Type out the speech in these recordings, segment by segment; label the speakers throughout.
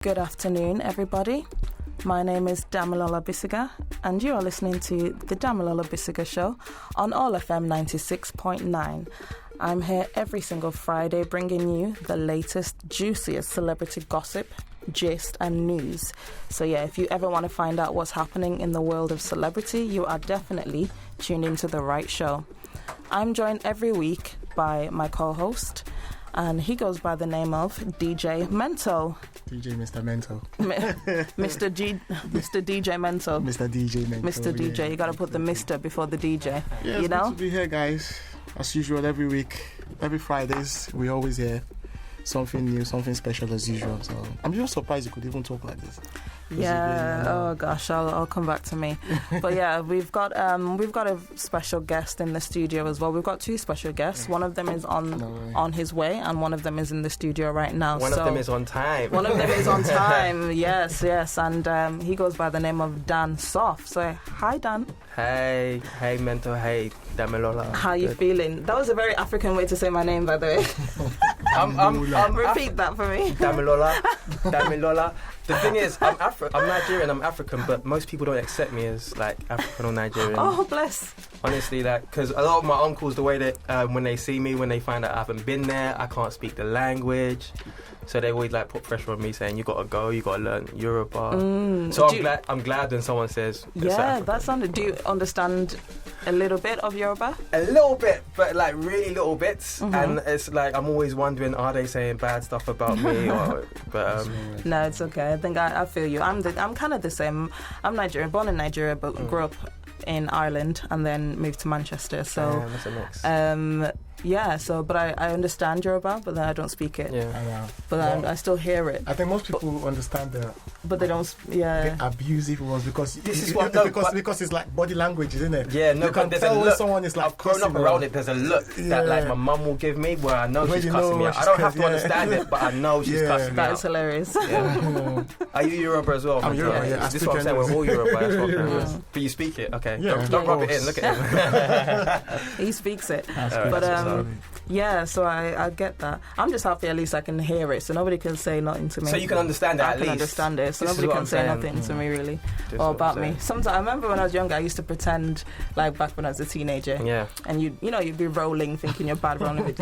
Speaker 1: Good afternoon, everybody. My name is Damilola Bisuga, and you are listening to the Damilola Bisuga Show on All FM 96.9. I'm here every single Friday bringing you the latest, juiciest celebrity gossip, gist and news. So yeah, if you ever want to find out what's happening in the world of celebrity, you are definitely tuned into the right show. I'm joined every week by my co-host, and he goes by the name of DJ Mento.
Speaker 2: DJ Mr. Mento.
Speaker 1: Mr. DJ Mento.
Speaker 2: Mr. DJ Mento.
Speaker 1: Mr. DJ.
Speaker 2: Yeah.
Speaker 1: You got to put the Mr. before the DJ.
Speaker 2: Yeah,
Speaker 1: you know?
Speaker 2: Good to be here, guys. As usual, every week, every Fridays, we always hear something new, something special as usual. So I'm just surprised you could even talk like this.
Speaker 1: Yeah. Oh gosh, I'll come back to me. But yeah, we've got a special guest in the studio as well. We've got two special guests. One of them is on his way, and one of them is in the studio right now.
Speaker 3: One of them is on time.
Speaker 1: One of them is on time. Yes. And he goes by the name of Dan Soff. So hi, Dan.
Speaker 3: Hey, Mento. Hey, Damilola.
Speaker 1: How you feeling? That was a very African way to say my name, by the way. Repeat that for me.
Speaker 3: Damilola. The thing is, I'm Nigerian, I'm African, but most people don't accept me as like African or Nigerian.
Speaker 1: Oh, bless.
Speaker 3: Honestly, because a lot of my uncles, the way that when they see me, when they find out I haven't been there, I can't speak the language. So they always put pressure on me, saying you gotta go, you gotta learn Yoruba. So I'm glad when someone says.
Speaker 1: Yeah, that sounded. Do you understand a little bit of Yoruba?
Speaker 3: A little bit, but really little bits. Mm-hmm. And it's I'm always wondering, are they saying bad stuff about me?
Speaker 1: No, it's okay. I think I feel you. I'm kind of the same. I'm Nigerian, born in Nigeria, but grew up in Ireland and then moved to Manchester. So
Speaker 3: that's a mix.
Speaker 1: But I understand Yoruba, but then I don't speak it.
Speaker 2: Yeah, I know.
Speaker 1: But I still hear it.
Speaker 2: I think most people understand
Speaker 1: but they don't. Yeah,
Speaker 2: the abusive ones because because it's like body language, isn't it?
Speaker 3: Yeah, no,
Speaker 2: you can
Speaker 3: there's
Speaker 2: tell
Speaker 3: a
Speaker 2: when
Speaker 3: look.
Speaker 2: someone is like.
Speaker 3: I've grown up around it. There's a look that my mum will give me where I know she's cussing me out. I don't have to understand it, but I know she's cussing me out.
Speaker 1: That is hilarious.
Speaker 3: Yeah. Are you Yoruba as well?
Speaker 2: I'm Yoruba. Yeah,
Speaker 3: this is what I'm saying. We're all Yoruba. But you speak it, okay?
Speaker 2: Yeah,
Speaker 3: don't rub it in. Look at him.
Speaker 1: He speaks it. Yeah, so I get that. I'm just happy at least I can hear it, so nobody can say nothing to me.
Speaker 3: So you can understand it at least.
Speaker 1: I can understand it, so nobody can say nothing to me really or about me. Sometimes I remember when I was younger, I used to pretend back when I was a teenager. Yeah. And you'd be rolling, thinking you're bad, rolling with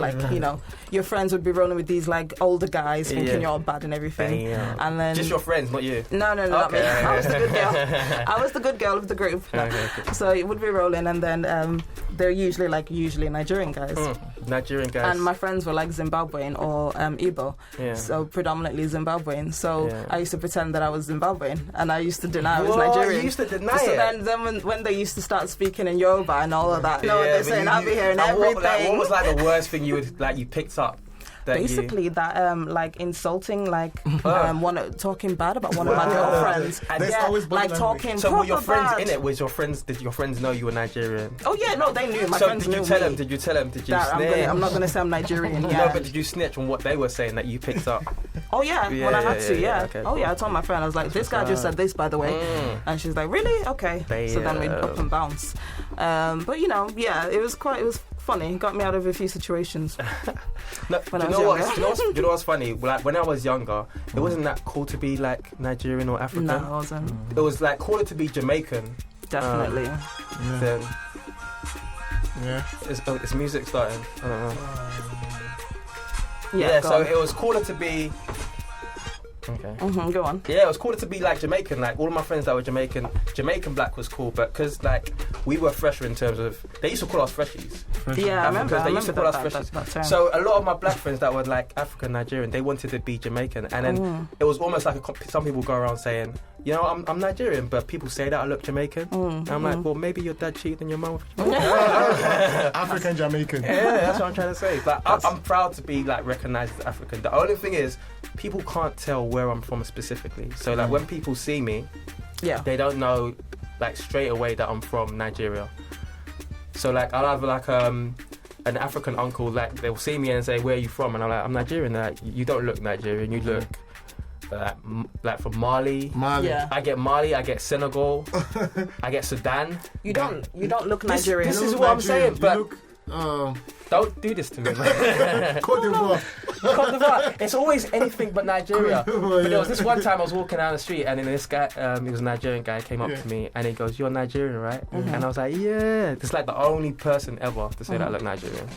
Speaker 1: your friends would be rolling with these older guys, thinking you're all bad and everything. Yeah. And then
Speaker 3: just your friends, not you.
Speaker 1: No, not me. I was the good girl. I was the good girl of the group. Okay. So it would be rolling, and then they're usually Nigerian guys.
Speaker 3: Nigerian guys.
Speaker 1: And my friends were Zimbabwean or Igbo, so predominantly Zimbabwean. So I used to pretend that I was Zimbabwean, and I used to deny I was Nigerian.
Speaker 3: You used to deny
Speaker 1: so
Speaker 3: it.
Speaker 1: then when they used to start speaking in Yoruba and all of that, they're saying I'll be hearing everything.
Speaker 3: What was the worst thing you picked up?
Speaker 1: Basically, insulting, talking bad about one of my girlfriends. Talking.
Speaker 3: So were your friends
Speaker 1: bad.
Speaker 3: in it? Did your friends know you were Nigerian?
Speaker 1: Oh yeah, no, they knew. My friends knew.
Speaker 3: Did you tell them? Did you snitch?
Speaker 1: I'm not going to say I'm Nigerian.
Speaker 3: No, but did you snitch on what they were saying that you picked up?
Speaker 1: Oh yeah, when I had to. Yeah.
Speaker 3: Okay,
Speaker 1: I told my friend, I was like, this guy just said this, by the way, and she's like, really? Okay. So then we'd up and bounce. But it was funny. It got me out of a few situations.
Speaker 3: Do you know what's funny? When I was younger, it wasn't that cool to be Nigerian or African.
Speaker 1: No, it wasn't.
Speaker 3: It was cooler to be Jamaican.
Speaker 1: Definitely.
Speaker 3: Then it's music starting. I don't know. So it was cooler to be. Okay.
Speaker 1: Go on.
Speaker 3: Yeah, it was cooler to be Jamaican. All of my friends that were Jamaican black was cool, but because we were fresher in terms of, they used to call us freshies.
Speaker 1: Yeah, I remember.
Speaker 3: They used to call us freshies. So a lot of my black friends that were African Nigerian, they wanted to be Jamaican, and then it was almost some people go around saying, I'm Nigerian, but people say that I look Jamaican. And I'm like, well, maybe your dad cheated on your mum.
Speaker 2: African Jamaican.
Speaker 3: Yeah, that's what I'm trying to say. I'm proud to be recognized as African. The only thing is, people can't tell where I'm from specifically. So when people see me, they don't know straight away that I'm from Nigeria. So I'll have an African uncle, they'll see me and say, where are you from? And I'm like, I'm Nigerian. They're like, you don't look Nigerian, you look from Mali.
Speaker 1: Yeah.
Speaker 3: I get Mali, I get Senegal, I get Sudan.
Speaker 1: You don't look Nigerian.
Speaker 3: This is what I'm saying, but
Speaker 2: look,
Speaker 3: don't do this to me.
Speaker 2: Cote d'Ivoire.
Speaker 3: Cote d'Ivoire. It's always anything but Nigeria. But there was this one time I was walking down the street and then this guy, he was a Nigerian guy, came up to me and he goes, "You're Nigerian, right?" And I was like, "Yeah." It's like the only person ever to say that I look Nigerian.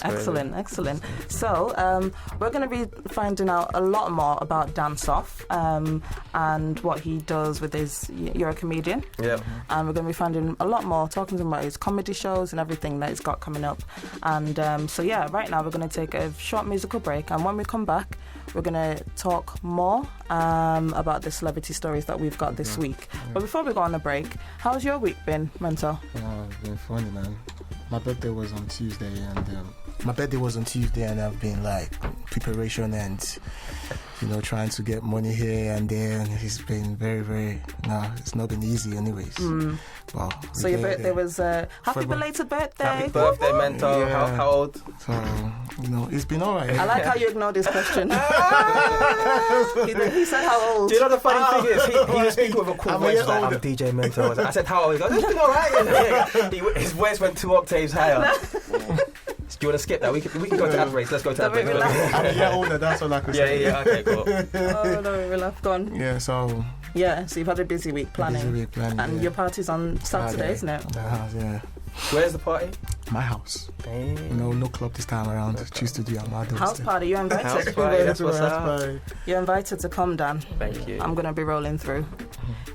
Speaker 3: Excellent. So we're going to be finding out a lot more about Dan Soff and what he does with his. You're a comedian. Yeah. And we're going to be finding a lot more, talking to him about his comedy shows and everything that he's got coming up. And right now we're going to take a short musical break, and when we come back we're going to talk more about the celebrity stories that we've got this week. But before we go on a break, how's your week been, Mento?
Speaker 2: It's been funny, man. My birthday was on Tuesday, and I've been like preparation and trying to get money here and there, and it's been very, very. It's not been easy, anyways. Well,
Speaker 1: so your birthday was happy belated birthday.
Speaker 3: Happy birthday, Mento.
Speaker 2: Yeah.
Speaker 3: How old?
Speaker 2: So it's been alright.
Speaker 1: I like how you ignored this question. He said how old.
Speaker 3: Do you know the funny thing is? He was speaking with a cool voice like, "I'm DJ Mento." I said, "How old?" He goes, "It's been alright." His voice went 2 octaves higher. Do you want to skip that? We can go to ad breaks. Let's go to ad breaks.
Speaker 2: I'm a year older, that's all I can say.
Speaker 3: Yeah, okay, cool.
Speaker 1: Oh, no, we'll have gone.
Speaker 2: Yeah, so
Speaker 1: you've had a busy week planning. And your party's on Saturday, isn't it?
Speaker 2: Yeah.
Speaker 3: Where's the party?
Speaker 2: My house.
Speaker 3: Damn.
Speaker 2: No club this time around. Choose to do at my doorstep.
Speaker 1: House party, you're invited.
Speaker 3: House party, that's what's up.
Speaker 1: You're invited to come, Dan.
Speaker 3: Thank you.
Speaker 1: I'm going to be rolling through.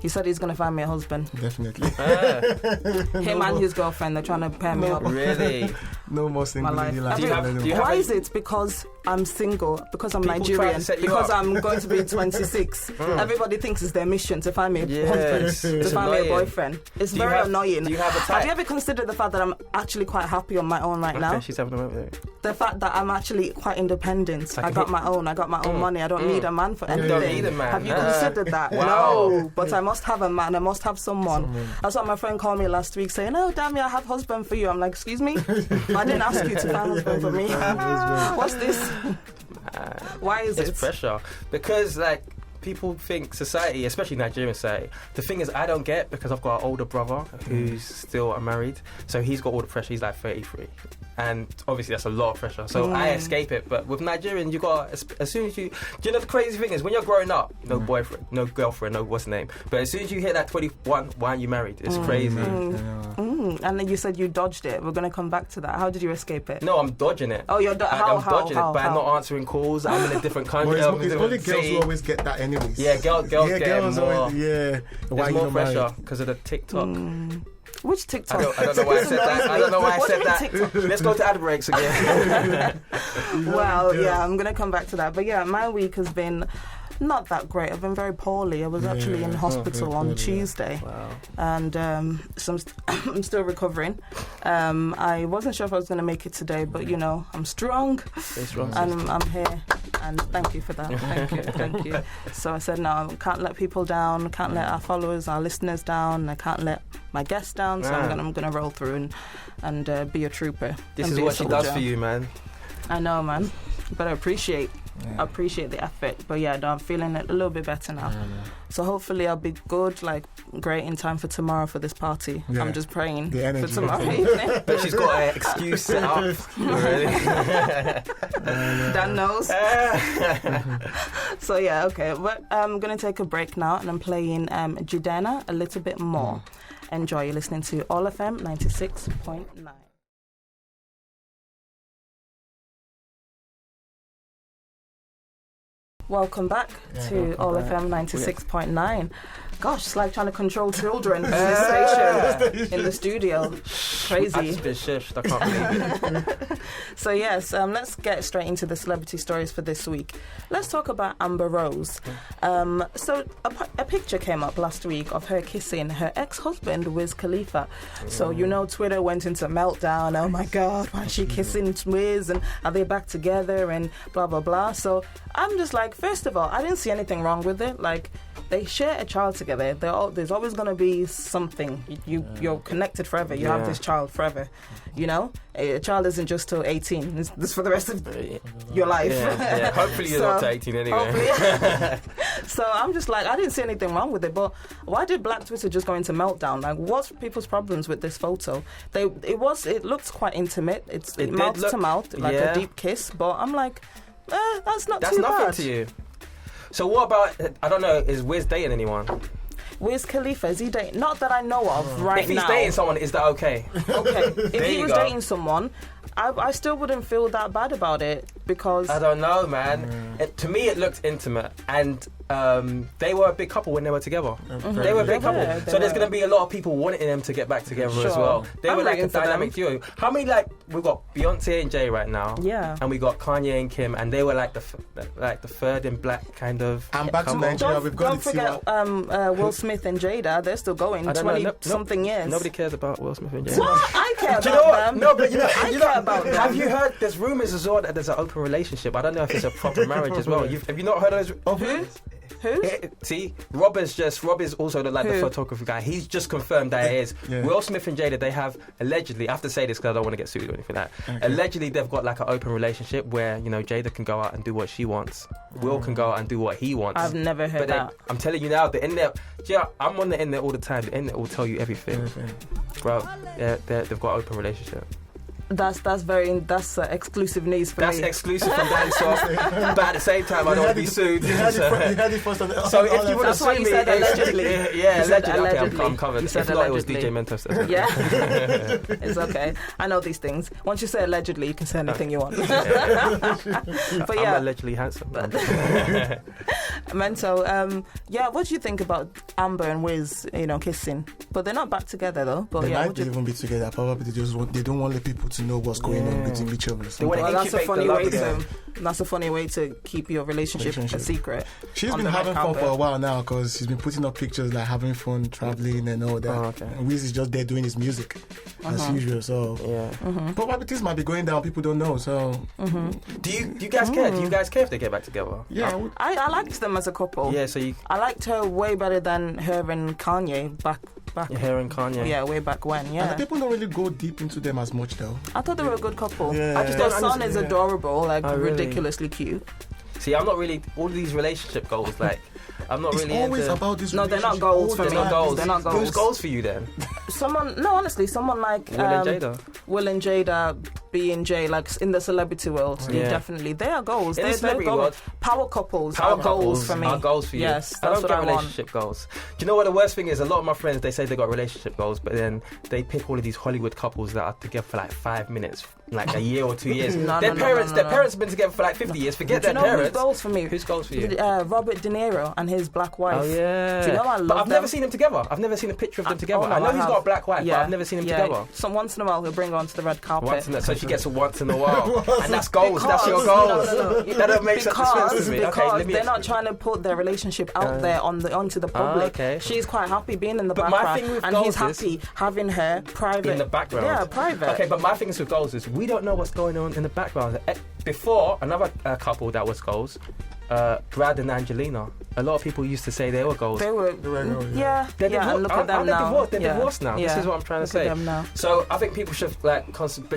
Speaker 1: He said he's going to find me a husband.
Speaker 2: Definitely.
Speaker 1: Him and his girlfriend, they're trying to pair me up.
Speaker 3: Really?
Speaker 2: No more single
Speaker 1: life.
Speaker 2: Why
Speaker 1: is it? Because I'm single, because I'm Nigerian, because I'm going to be 26. Everybody thinks it's their mission to find me a husband, to find me a boyfriend. It's very annoying.
Speaker 3: Do you have a type?
Speaker 1: Have you ever considered the fact that I'm actually quite happy on my own right now?
Speaker 3: She's having a moment.
Speaker 1: The fact that I'm actually quite independent. I got my own money. I don't need a man for anything.
Speaker 3: You don't need a man.
Speaker 1: Have you considered that?
Speaker 3: Wow.
Speaker 1: No, but I must have a man. I must have someone. That's what my friend called me last week saying, "Oh, damn, I have a husband for you." I'm like, "Excuse me? I didn't ask you to find a husband for me." What's this? Why is it?
Speaker 3: It's pressure. Because, people think society, especially Nigerian society, the thing is I don't get, because I've got an older brother who's still unmarried, so he's got all the pressure. He's like 33, and obviously that's a lot of pressure, so I escape it. But with Nigerian, you got, as soon as you know, the crazy thing is when you're growing up, no boyfriend, no girlfriend, no what's the name, but as soon as you hit that 21, why aren't you married? It's crazy.
Speaker 1: And then you said you dodged it. We're going to come back to that. How did you escape it?
Speaker 3: No, I'm dodging it.
Speaker 1: Oh, you're
Speaker 3: dodging it by not answering calls. I'm in a different country.
Speaker 2: Well, it's only girls who always get that anyways.
Speaker 3: Yeah, girls get
Speaker 2: girls
Speaker 3: more.
Speaker 2: Always,
Speaker 3: There's more pressure because of the TikTok.
Speaker 1: Which TikTok?
Speaker 3: I don't know why I said that. I don't know why I said that. Let's go to ad breaks again.
Speaker 1: Well, I'm going to come back to that. But my week has been not that great. I've been very poorly. I was actually in hospital on Tuesday. Wow. And so I'm still recovering. I wasn't sure if I was going to make it today, but I'm strong.
Speaker 3: Stay strong.
Speaker 1: And I'm here. And thank you for that. Thank you. So I said, no, I can't let people down. I can't let our followers, our listeners down. I can't let my guests down. So I'm gonna roll through and be a trooper.
Speaker 3: This is what she does for you, man.
Speaker 1: I know, man. But I appreciate the effort. But I'm feeling a little bit better now. So hopefully I'll be good, great in time for tomorrow for this party. I'm just praying for tomorrow evening.
Speaker 3: But she's got an excuse set up.
Speaker 1: Dan knows. So okay. But I'm going to take a break now, and I'm playing Jada a little bit more. Enjoy. You're listening to All FM 96.9. Welcome back to All FM 96.9. Gosh, it's like trying to control children in this station, in the studio. Crazy.
Speaker 3: I've just been shushed, I can't believe it.
Speaker 1: So yes, let's get straight into the celebrity stories for this week. Let's talk about Amber Rose. So a picture came up last week of her kissing her ex-husband, Wiz Khalifa. So Twitter went into meltdown. Oh my God, why is she kissing Wiz? And are they back together? And blah, blah, blah. So I'm just like, first of all, I didn't see anything wrong with it. They share a child together. There's always going to be something. You're connected forever. You have this child forever. A child isn't just till 18. It's for the rest of your life.
Speaker 3: Yeah. Hopefully you're not to 18 anyway.
Speaker 1: So I'm just like, I didn't see anything wrong with it. But why did Black Twitter just go into meltdown? What's people's problems with this photo? It looked quite intimate. It mouth to mouth, a deep kiss. But I'm like, That's not
Speaker 3: That's
Speaker 1: too
Speaker 3: nothing
Speaker 1: bad.
Speaker 3: to you. So what about, I don't know, is Wiz dating anyone?
Speaker 1: Wiz Khalifa, is he dating? Not that I know of right now.
Speaker 3: If he's dating someone, is that okay?
Speaker 1: Okay. If he was
Speaker 3: go.
Speaker 1: dating someone, I still wouldn't feel that bad about it because...
Speaker 3: I don't know, man. To me, it looked intimate, and they were a big couple when they were together. They were a big couple. So there's going to be a lot of people wanting them to get back together as well. They were like a dynamic duo. How many, we've got Beyonce and Jay right now.
Speaker 1: Yeah.
Speaker 3: And we got Kanye and Kim, and they were like the third in black kind of.
Speaker 2: And back to Nigeria, we've got
Speaker 1: Don't forget Will Smith and Jada. They're still going 20-something years.
Speaker 3: Nobody cares about Will Smith and Jada.
Speaker 1: What? I care about them.
Speaker 3: No, but
Speaker 1: I care about them.
Speaker 3: Have you heard? There's rumours as well that there's an open relationship. I don't know if it's a proper marriage as well. Have you not heard of those?
Speaker 1: Who?
Speaker 3: See, Rob is also the photography guy. He's just confirmed that it is. Yeah. Will Smith and Jada, they have allegedly, I have to say this because I don't want to get sued or anything like that. Okay. Allegedly, they've got like an open relationship where, Jada can go out and do what she wants. Will can go out and do what he wants.
Speaker 1: I've never heard that.
Speaker 3: I'm telling you now, the internet, I'm on the internet all the time. The internet will tell you everything. Bro, they've got an open relationship.
Speaker 1: That's exclusive news for me.
Speaker 3: That's exclusive from Dan Soff, but at the same time, I don't want to be sued.
Speaker 2: You heard it first.
Speaker 3: So if you would have sued me,
Speaker 1: allegedly.
Speaker 3: Allegedly. Okay, I'm covered. If not, it was DJ Mento.
Speaker 1: Yeah, it's okay. I know these things. Once you say allegedly, you can say anything you want. But yeah,
Speaker 3: I'm allegedly handsome.
Speaker 1: Mento, what do you think about Amber and Wiz, kissing? But they're not back together though. But
Speaker 2: they might even be together. Probably they don't want the people to know what's going on between each other.
Speaker 1: That's a funny way to keep your relationship a secret.
Speaker 2: She's been having fun for a while now because she's been putting up pictures like having fun, traveling and all that. Oh, okay. And Wiz is just there doing his music as usual. So probably this might be going down. People don't know. So
Speaker 3: do you guys care? Do you guys care if they get back together?
Speaker 1: Yeah, I liked them as a couple.
Speaker 3: Yeah, so
Speaker 1: I liked her way better than her and Kanye back.
Speaker 3: Her and Kanye.
Speaker 1: Yeah, way back when. Yeah.
Speaker 2: And people don't really go deep into them as much though.
Speaker 1: I thought they were a good couple.
Speaker 2: Yeah.
Speaker 1: Their son is adorable, ridiculously cute.
Speaker 3: See, I'm not really all of these relationship goals. I'm not really.
Speaker 2: It's always about this.
Speaker 1: No, they're not goals for me. They're not goals.
Speaker 3: Who's goals for you then?
Speaker 1: Someone like Will and Jada, B and J, like in the celebrity world. Yeah. Definitely, they are goals.
Speaker 3: In the celebrity world,
Speaker 1: power couples are goals for me.
Speaker 3: Are goals for you?
Speaker 1: Yes,
Speaker 3: I don't get relationship goals. Do you know what the worst thing is? A lot of my friends, they say they got relationship goals, but then they pick all of these Hollywood couples that are together for 5 minutes. A year or 2 years. Their parents have been together for 50 years. Forget their parents.
Speaker 1: Who's goals for me?
Speaker 3: Who's goals for you?
Speaker 1: Robert De Niro and his black wife.
Speaker 3: Oh yeah.
Speaker 1: Do you know I love
Speaker 3: But I've never seen them together. I've never seen a picture of them together. I know he's got a black wife, but I've never seen them together.
Speaker 1: So once in a while he'll bring her onto the red carpet.
Speaker 3: So she gets a once in a while. And that's goals. That's your goals. No. That don't make sense to me.
Speaker 1: Because they're not trying to put their relationship out there onto the public.
Speaker 3: Okay.
Speaker 1: She's quite happy being in the background. And he's happy having her private.
Speaker 3: In the background.
Speaker 1: Yeah, private.
Speaker 3: Okay, but my thing is with goals is we don't know what's going on in the background. Before, another couple that was goals, Brad and Angelina. A lot of people used to say they were goals.
Speaker 1: They were goals. Yeah. Look at them now.
Speaker 3: They're divorced now. This is what I'm trying to say.
Speaker 1: Them now.
Speaker 3: So I think people should but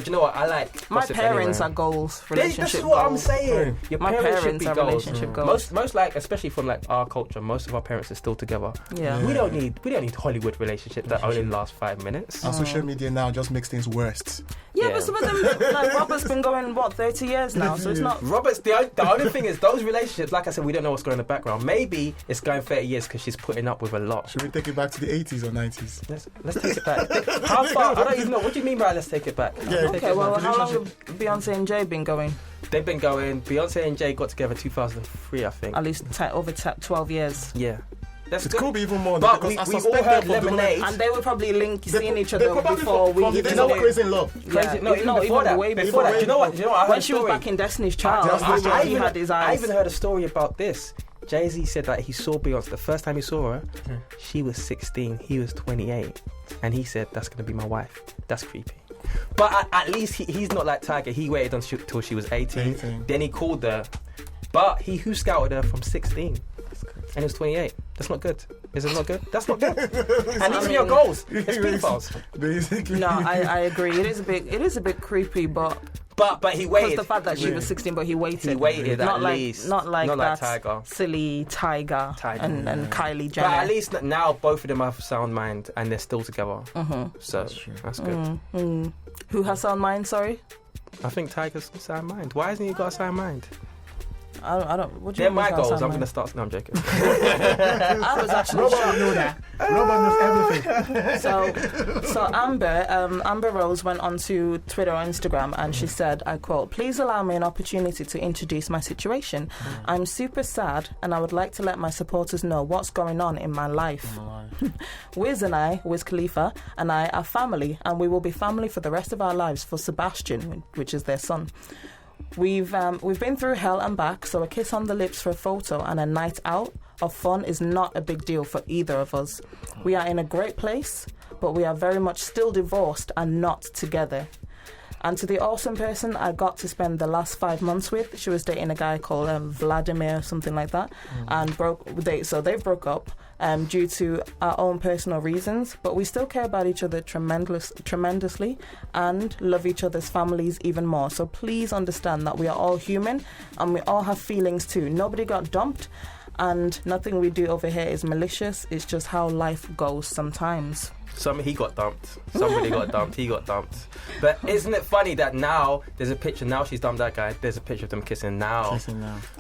Speaker 3: you know what? I like.
Speaker 1: My parents are goals. Relationship
Speaker 3: This is what I'm saying.
Speaker 1: My parents are relationship goals.
Speaker 3: Most especially from our culture, most of our parents are still together.
Speaker 1: Yeah.
Speaker 3: We don't need Hollywood relationships that only last 5 minutes.
Speaker 2: And social media now just makes things worse.
Speaker 1: Yeah, but some of them, Robert's been going 30 years now, so it's not.
Speaker 3: Robert's the only thing is those relationships. Like I said, we don't know what's going on in the background. Maybe it's going 30 years because she's putting up with a lot.
Speaker 2: Should we take it back to the 80s or 90s?
Speaker 3: Let's take it back. How far? I don't even know. What do you mean by let's take it back?
Speaker 2: Yeah.
Speaker 1: Okay, well, how long have Beyonce and Jay been going?
Speaker 3: They've been going. Beyonce and Jay got together 2003, I think.
Speaker 1: At least over 12 years.
Speaker 3: Yeah.
Speaker 2: It could be even more.
Speaker 3: But we all heard Lemonade.
Speaker 1: And they were probably seeing each other before we even
Speaker 2: know Crazy in Love.
Speaker 3: Crazy, no, even before that. Before that. Do you know what? I heard
Speaker 1: when she was back in Destiny's Child, he had his eyes.
Speaker 3: I even heard a story about this. Jay-Z said that he saw Beyonce the first time he saw her. She was 16, he was 28, and he said that's going to be my wife. That's creepy. But at least he's not like Tiger. He waited until she was 18. Then he called her. But who scouted her from 16? And it was 28. That's not good. Is it not good? That's not good. And these are your goals. It's pedophiles.
Speaker 2: Basically.
Speaker 1: No, I agree. It is a bit creepy, but
Speaker 3: he waited.
Speaker 1: Because the fact that she was 16, but he waited.
Speaker 3: He waited
Speaker 1: not
Speaker 3: at least.
Speaker 1: Not like that
Speaker 3: Tiger.
Speaker 1: Silly Tiger. And Kylie Jenner.
Speaker 3: But at least now both of them have sound mind and they're still together. So that's good.
Speaker 1: Who has sound mind, sorry?
Speaker 3: I think Tiger's sound mind. Why hasn't he got a sound mind?
Speaker 1: I don't. What do
Speaker 3: They're
Speaker 1: you
Speaker 3: my
Speaker 1: mean
Speaker 3: goals. I'm gonna start. No, I'm joking.
Speaker 1: I was actually shocked.
Speaker 2: Know that. Robert knows everything.
Speaker 1: So Amber Rose went onto Twitter or Instagram and she said, I quote, "Please allow me an opportunity to introduce my situation. I'm super sad and I would like to let my supporters know what's going on in my life. Wiz Khalifa and I are family, and we will be family for the rest of our lives for Sebastian, which is their son. We've been through hell and back, so a kiss on the lips for a photo and a night out of fun is not a big deal for either of us. We are in a great place, but we are very much still divorced and not together. And to the awesome person I got to spend the last 5 months with, she was dating a guy called Vladimir, something like that, and they broke up due to our own personal reasons, but we still care about each other tremendously and love each other's families even more. So please understand that we are all human and we all have feelings too. Nobody got dumped, and nothing we do over here is malicious. It's just how life goes sometimes."
Speaker 3: He got dumped. Somebody got dumped. He got dumped. But isn't it funny that now there's a picture, now she's dumped that guy, there's a picture of them kissing now.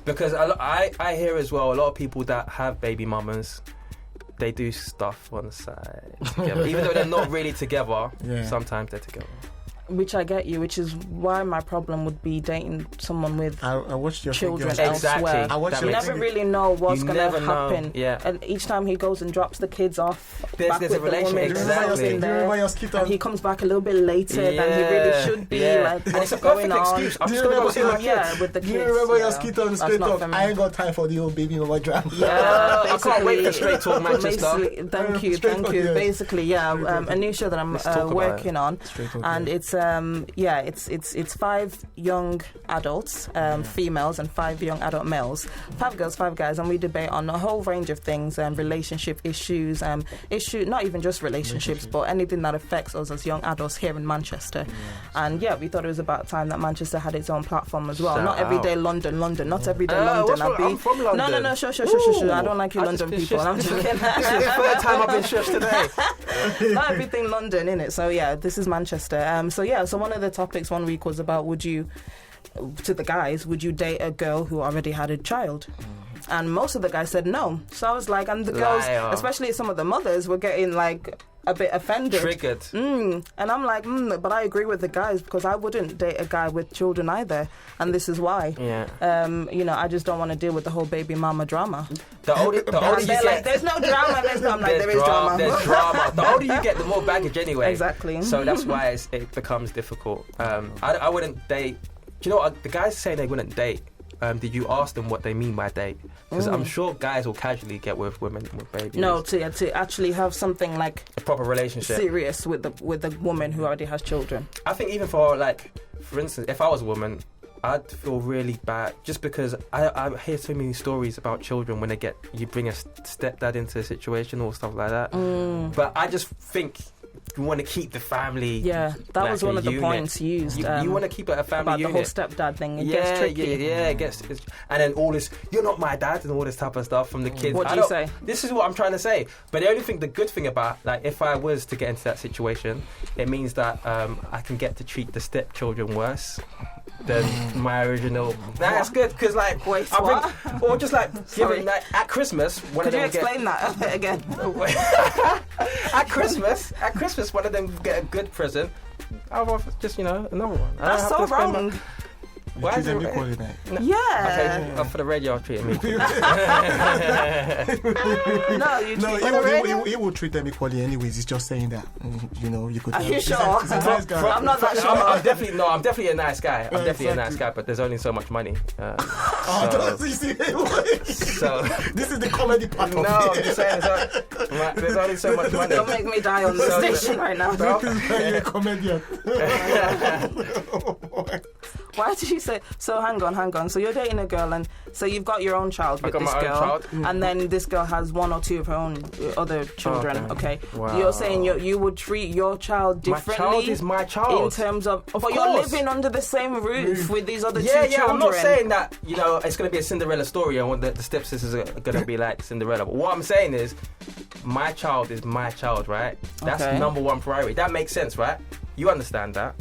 Speaker 3: Because I hear as well, a lot of people that have baby mamas, they do stuff on the side together. Even though they're not really together, sometimes they're together.
Speaker 1: Which I get you, which is why my problem would be dating someone with
Speaker 2: I watched your
Speaker 1: children
Speaker 2: video.
Speaker 1: elsewhere.
Speaker 3: Exactly.
Speaker 1: You never really know what's going to happen.
Speaker 3: Know. Yeah.
Speaker 1: And each time he goes and drops the kids off,
Speaker 3: there's
Speaker 1: with
Speaker 3: a relationship.
Speaker 1: Exactly. And he comes back a little bit later than he really should be. Like, what's going on?
Speaker 3: Excuse. I'm just going to go see my kids.
Speaker 1: With the kids.
Speaker 2: Do you remember your skit on Straight Talk? I ain't got time for the old baby mama drama.
Speaker 1: Yeah,
Speaker 3: I can't wait for Straight Talk Manchester.
Speaker 1: Thank you. Basically, a new show that I'm working on, and it's 5 young adults, females, and 5 young adult males, 5 girls, 5 guys, and we debate on a whole range of things, relationship issues, not even just relationships, but anything that affects us as young adults here in Manchester. And we thought it was about time that Manchester had its own platform as well. Not everyday London, not everyday London.
Speaker 3: I'm from London.
Speaker 1: No, shush. I don't like you London people. I'm joking.
Speaker 3: This is the third time I've been shushed today.
Speaker 1: Not everything London, innit? So this is Manchester. So one of the topics one week was about would you date a girl who already had a child? And most of the guys said no. So I was like, and the girls, especially some of the mothers, were getting like a bit offended.
Speaker 3: Triggered.
Speaker 1: And I'm like, but I agree with the guys, because I wouldn't date a guy with children either. And this is why.
Speaker 3: Yeah.
Speaker 1: I just don't want to deal with the whole baby mama drama.
Speaker 3: The older you get,
Speaker 1: like, there's no drama. I'm like, there is drama.
Speaker 3: There's drama. The older you get, the more baggage anyway.
Speaker 1: Exactly.
Speaker 3: So that's why it becomes difficult. I wouldn't date. Do you know what? The guys saying they wouldn't date. Did you ask them what they mean by date? Because I'm sure guys will casually get with women with babies.
Speaker 1: No, to actually have something like
Speaker 3: a proper relationship,
Speaker 1: serious with the woman who already has children. I
Speaker 3: think even for instance, if I was a woman, I'd feel really bad just because I hear so many stories about children when you bring a stepdad into a situation or stuff like that. But I just think you want to keep the family.
Speaker 1: Yeah, that was one of the points used.
Speaker 3: You want to keep it a family
Speaker 1: about
Speaker 3: unit.
Speaker 1: The whole stepdad thing. It gets tricky.
Speaker 3: Yeah, it gets. And then all this, you're not my dad, and all this type of stuff from the kids.
Speaker 1: What do you say?
Speaker 3: This is what I'm trying to say. But the good thing about, if I was to get into that situation, it means that I can get to treat the stepchildren worse than my original. That's good, because
Speaker 1: wait, what?
Speaker 3: Giving at Christmas.
Speaker 1: Could you explain that again?
Speaker 3: At Christmas, one of them get a good present. I'll offer just another one.
Speaker 1: That's so wrong.
Speaker 2: Why treat them equally, man.
Speaker 1: Yeah.
Speaker 3: Okay, for the radio, I'll treat them equally.
Speaker 2: He will treat them equally anyways. He's just saying that. You could.
Speaker 1: Are you sure?
Speaker 2: He's a nice guy.
Speaker 1: I'm not that sure.
Speaker 3: I'm definitely a nice guy. I'm definitely a nice guy, but there's only so much money.
Speaker 2: So this is the comedy part of it.
Speaker 3: No, I'm just saying, there's only so much money.
Speaker 1: Don't make me die on the station right now, bro.
Speaker 2: You're a comedian.
Speaker 1: Why did you say? So hang on. So you're dating a girl, and so you've got your own child with this girl, and then this girl has 1 or 2 of her own other children. Okay. Wow. You're saying you would treat your child differently.
Speaker 3: My child is my child.
Speaker 1: In terms of but you're living under the same roof with these other 2 children.
Speaker 3: Yeah. I'm not saying that it's going to be a Cinderella story, and the stepsisters are going to be like Cinderella. But what I'm saying is, my child is my child, right? That's number 1 priority. That makes sense, right? You understand that?